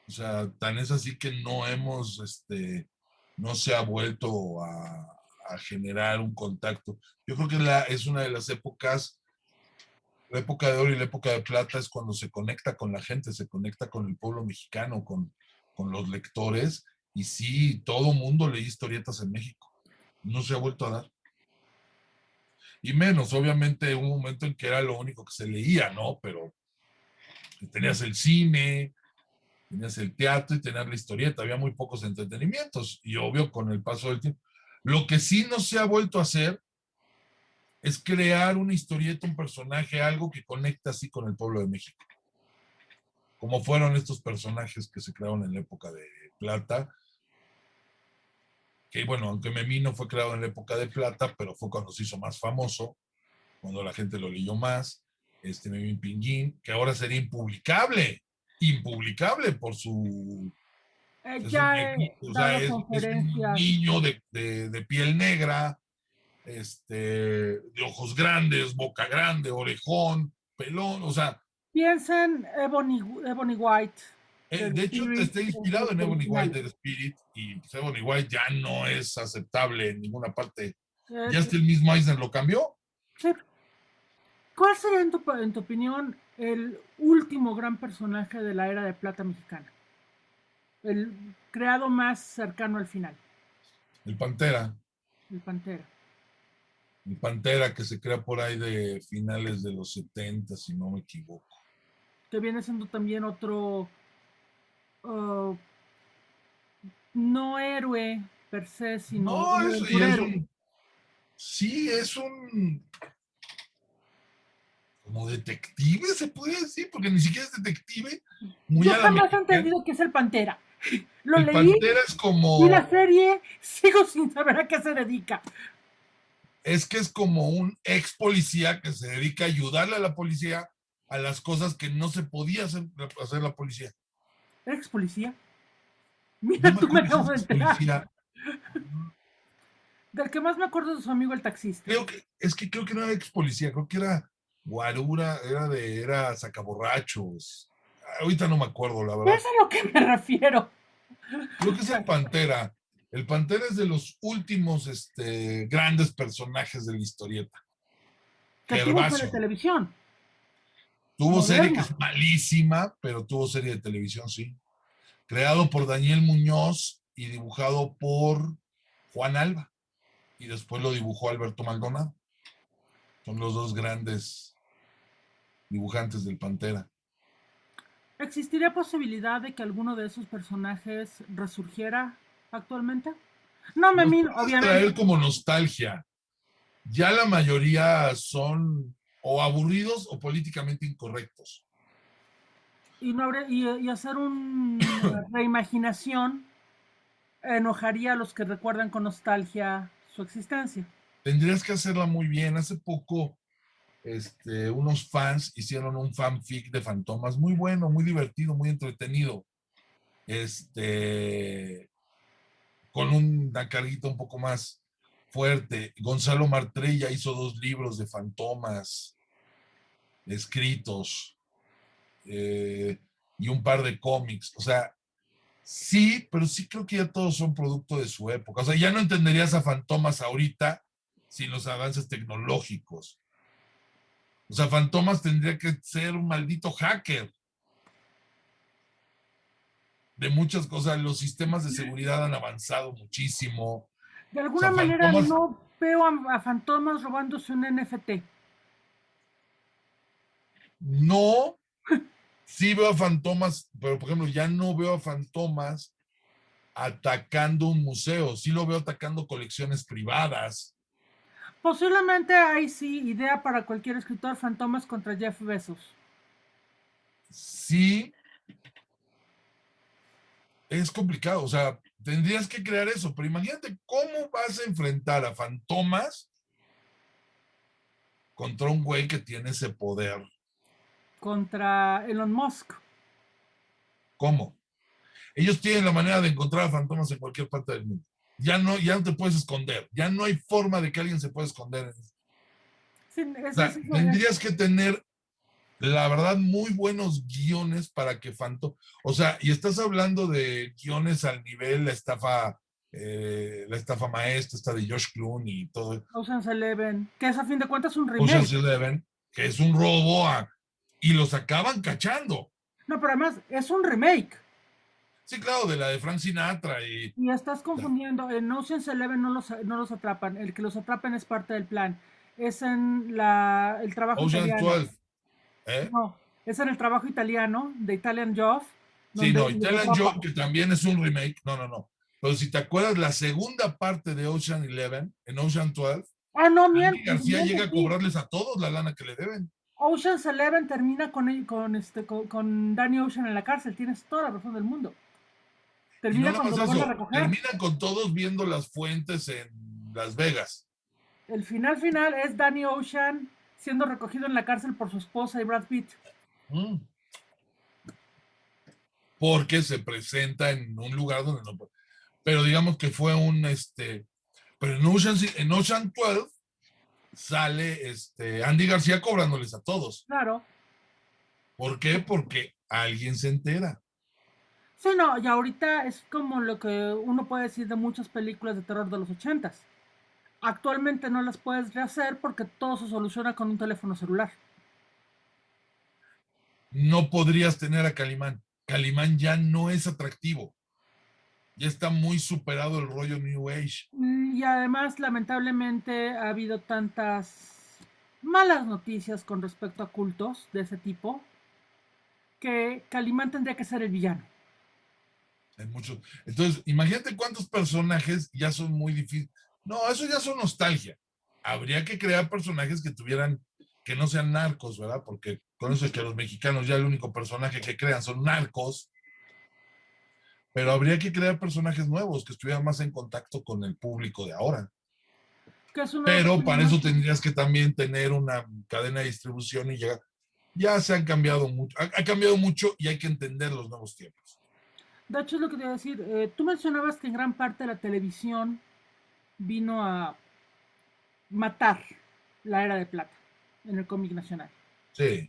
O sea, tan es así que no se ha vuelto a generar un contacto. Yo creo que es una de las épocas, la época de oro y la época de plata es cuando se conecta con la gente, se conecta con el pueblo mexicano, con los lectores, y sí, todo mundo leía historietas en México. No se ha vuelto a dar. Y menos, obviamente, hubo un momento en que era lo único que se leía, ¿no? Pero tenías el cine, tenías el teatro y tenías la historieta, había muy pocos entretenimientos y obvio con el paso del tiempo. Lo que sí no se ha vuelto a hacer es crear una historieta, un personaje, algo que conecta así con el pueblo de México, como fueron estos personajes que se crearon en la época de plata, que bueno, aunque Memín no fue creado en la época de plata, pero fue cuando se hizo más famoso, cuando la gente lo leyó más, Memín Pinguín, que ahora sería impublicable por su... Es un Ya he negrito, o sea, dado es un conferencias. niño de piel negra, de ojos grandes, boca grande, orejón, pelón, o sea, Piensa en Ebony White del de hecho Spirit está en inspirado sus en Ebony White originales. del Spirit y pues, Ebony White ya no es aceptable en ninguna parte. Eh, Ya hasta el mismo Eisner lo cambió. sí. ¿Cuál sería, en tu opinión, el último gran personaje de la era de plata mexicana? El creado más cercano al final, El Pantera, el Pantera. el Pantera que se crea por ahí de finales de los 70, si no me equivoco. Que viene siendo también otro uh, no héroe per se, sino No, un eso ya es aventurero. un, sí, es un, como detective, se puede decir, porque ni siquiera es detective, muy Yo a la jamás he mexicana. entendido qué es el Pantera. Lo El leí, Pantera es vi la como, serie, sigo sin saber a qué se dedica. es que es como un ex policía que se dedica a ayudarle a la policía a las cosas que no se podía hacer la policía. Ex policía. No Mira, me tú me acuerdo si acabo es de ex enterar. policía. Del que más me acuerdo es de su amigo el taxista. Creo que no era ex policía, creo que era guarura, era sacaborrachos. Ahorita no me acuerdo, la Es verdad. a lo que me refiero. Creo que es el Pantera. El Pantera es de los últimos grandes personajes de la historieta. Que tuvo serie de Gervasio. televisión, Tuvo serie que moderna. es malísima, pero tuvo serie de televisión, sí. Creado por Daniel Muñoz y dibujado por Juan Alba. Y después lo dibujó Alberto Maldonado. Son los dos grandes dibujantes del Pantera. ¿Existiría posibilidad de que alguno de esos personajes resurgiera actualmente? No me Nos miro, puedes obviamente. traer como nostalgia. Ya la mayoría son o aburridos o políticamente incorrectos. Y, no habría, y hacer una reimaginación enojaría a los que recuerdan con nostalgia su existencia. Tendrías que hacerla muy bien. Hace poco, unos fans hicieron un fanfic de Fantomas muy bueno, muy divertido, muy entretenido. Con una carguita un poco más fuerte. Gonzalo Martrella hizo 2 libros de Fantomas escritos y un par de cómics. O sea, sí, pero sí creo que ya todos son producto de su época. O sea, ya no entenderías a Fantomas ahorita sin los avances tecnológicos. O sea, Fantomas tendría que ser un maldito hacker de muchas cosas. Los sistemas de seguridad han avanzado muchísimo. O De alguna sea, manera Fantomas no veo a Fantomas robándose un NFT. no, sí veo a Fantomas, pero por ejemplo, ya no veo a Fantomas atacando un museo. Sí lo veo atacando colecciones privadas. Posiblemente hay sí idea para cualquier escritor: Fantomas contra Jeff Bezos. Sí, es complicado. O sea, tendrías que crear eso, pero imagínate cómo vas a enfrentar a Fantomas contra un güey que tiene ese poder. Contra Elon Musk. ¿Cómo? Ellos tienen la manera de encontrar a fantomas en cualquier parte del mundo. Ya no te puedes esconder. Ya no hay forma de que alguien se pueda esconder. O Sí, sea, tendrías que tener, la verdad, muy buenos guiones para que Fantom. O sea, y estás hablando de guiones al nivel la estafa maestra, esta de Josh Clooney y todo. Ocean's Eleven, que es a fin de cuentas un Ocean's remake. Eleven, que es un robo y los acaban cachando. No, pero además es un remake. Sí, claro, de la de Frank Sinatra y Y estás confundiendo. En Ocean's Eleven no los atrapan. El que los atrapan es parte del plan. Es en el trabajo Ocean's italiano. 12. ¿Eh? No, es en el trabajo italiano de Italian Job, Sí, donde no, los Italian Job, atrapan. que también es un remake, no, no, no. Pero si te acuerdas, la segunda parte de Ocean Eleven, en Ocean 12, Ah, no, Andy miente, García miente, llega a sí. cobrarles a todos la lana que le deben. Ocean's Eleven termina con Danny Ocean en la cárcel. Tienes toda la razón del mundo. Y no Termina nada más cuando lo van a eso, recoger. terminan con todos viendo las fuentes en Las Vegas. El final es Danny Ocean siendo recogido en la cárcel por su esposa y Brad Pitt. Mm. Porque se presenta en un lugar donde no puede. Pero digamos que fue pero en Ocean 12 sale Andy García cobrándoles a todos. Claro. ¿Por qué? Porque alguien se entera. Sí, no, y ahorita es como lo que uno puede decir de muchas películas de terror de los ochentas. Actualmente no las puedes rehacer porque todo se soluciona con un teléfono celular. No podrías tener a Calimán. Calimán ya no es atractivo. Ya está muy superado el rollo New Age. Y además, lamentablemente, ha habido tantas malas noticias con respecto a cultos de ese tipo que Calimán tendría que ser el villano. En muchos. Entonces, imagínate cuántos personajes ya son muy difíciles. No, eso ya son nostalgia. Habría que crear personajes que tuvieran, que no sean narcos, ¿verdad? Porque con eso es que los mexicanos ya el único personaje que crean son narcos, pero habría que crear personajes nuevos que estuvieran más en contacto con el público de ahora. Que es uno de los Pero para eso personajes. tendrías que también tener una cadena de distribución y llegar. Ya se han cambiado mucho, ha cambiado mucho y hay que entender los nuevos tiempos. De hecho, es lo que te iba a decir. Tú mencionabas que en gran parte la televisión vino a matar la era de plata en el cómic nacional. Sí.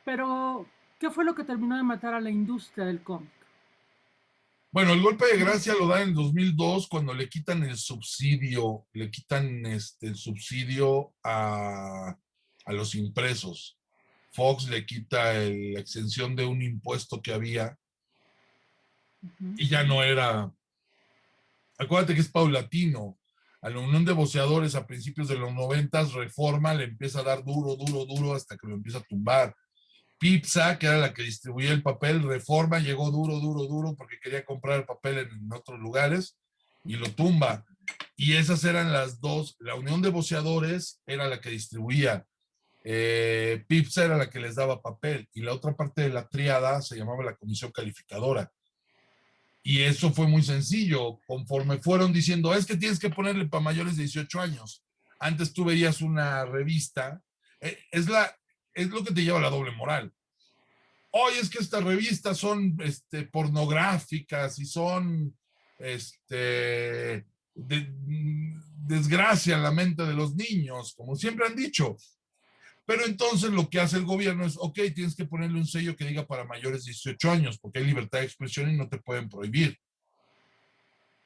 Pero, ¿qué fue lo que terminó de matar a la industria del cómic? Bueno, el golpe de gracia lo dan en 2002 cuando le quitan el subsidio, le quitan el subsidio a los impresos. Fox le quita la exención de un impuesto que había y ya no era, acuérdate que es paulatino. A la Unión de Voceadores a principios de los 90 Reforma le empieza a dar duro, duro, duro hasta que lo empieza a tumbar. Pipsa, que era la que distribuía el papel, Reforma llegó duro, duro, duro porque quería comprar el papel en otros lugares y lo tumba. Y esas eran las dos. La Unión de Voceadores era la que distribuía. Pipsa era la que les daba papel y la otra parte de la triada se llamaba la Comisión Calificadora. Y eso fue muy sencillo. Conforme fueron diciendo, es que tienes que ponerle para mayores de 18 años. Antes tú veías una revista, es lo que te lleva a la doble moral. Oye, es que estas revistas son pornográficas y son desgracia la mente de los niños, como siempre han dicho. Pero entonces lo que hace el gobierno es, ok, tienes que ponerle un sello que diga para mayores de 18 años, porque hay libertad de expresión y no te pueden prohibir.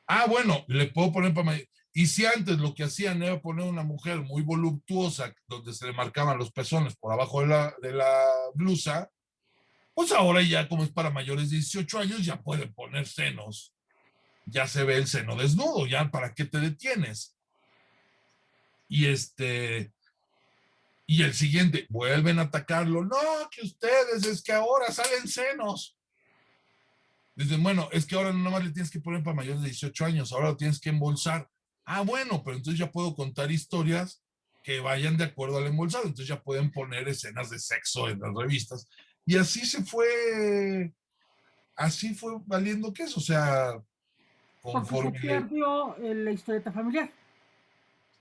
Ah, bueno, le puedo poner para mayores. Y si antes lo que hacían era poner una mujer muy voluptuosa, donde se le marcaban los pezones por abajo de la blusa, pues ahora ya como es para mayores de 18 años ya pueden poner senos. Ya se ve el seno desnudo, ya para qué te detienes. Y y el siguiente, vuelven a atacarlo. No, que ustedes, es que ahora salen senos. Dicen, bueno, es que ahora no más le tienes que poner para mayores de 18 años, ahora lo tienes que embolsar. Ah, bueno, pero entonces ya puedo contar historias que vayan de acuerdo al embolsado. Entonces ya pueden poner escenas de sexo en las revistas. Y así fue valiendo queso. O sea, Porque se conforme. perdió la historieta familiar.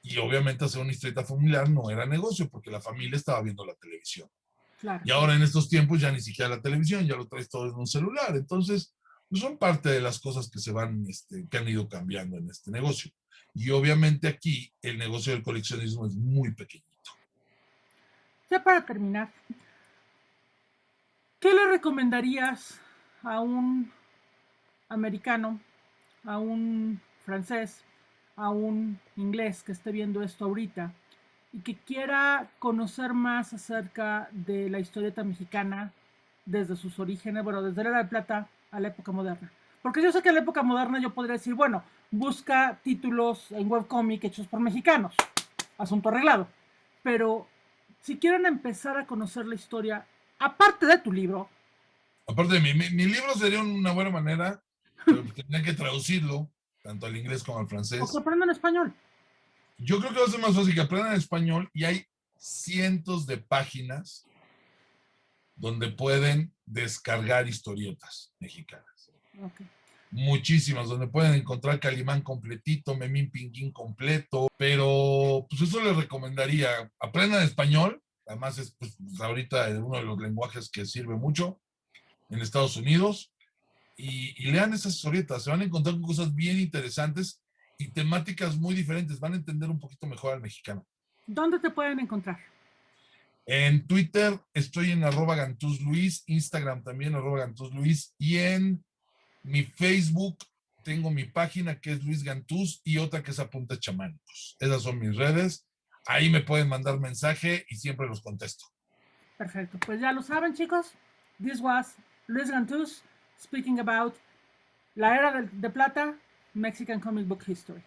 Y obviamente hacer una historieta familiar no era negocio porque la familia estaba viendo la televisión. Claro. Y ahora en estos tiempos ya ni siquiera la televisión, ya lo traes todo en un celular. Entonces, pues son parte de las cosas que se van, que han ido cambiando en este negocio. Y obviamente aquí el negocio del coleccionismo es muy pequeñito. Ya para terminar, ¿qué le recomendarías a un americano, a un francés, a un inglés que esté viendo esto ahorita y que quiera conocer más acerca de la historieta mexicana desde sus orígenes, bueno, desde la Era de Plata a la época moderna? Porque yo sé que en la época moderna yo podría decir, bueno, busca títulos en webcomic hechos por mexicanos, asunto arreglado. Pero si quieren empezar a conocer la historia, aparte de tu libro, Aparte de mi libro sería una buena manera, pero tendría que traducirlo, tanto al inglés como al o que francés. aprendan español. Yo creo que va a ser más fácil que aprendan español y hay cientos de páginas donde pueden descargar historietas mexicanas. Okay. Muchísimas, donde pueden encontrar Calimán completito, Memín Pinguín completo, pero pues eso les recomendaría. Aprendan español, además es pues, ahorita uno de los lenguajes que sirve mucho en Estados Unidos, y lean esas historietas, se van a encontrar con cosas bien interesantes y temáticas muy diferentes, van a entender un poquito mejor al mexicano. ¿Dónde te pueden encontrar? En Twitter estoy en @GantuzLuis, Instagram también @GantuzLuis, y en mi Facebook tengo mi página que es Luis Gantuz y otra que es Apuntes Chamánicos. Esas son mis redes. Ahí me pueden mandar mensaje y siempre los contesto. Perfecto. Pues ya lo saben, chicos. This was Luis Gantuz speaking about la era de plata, Mexican comic book history.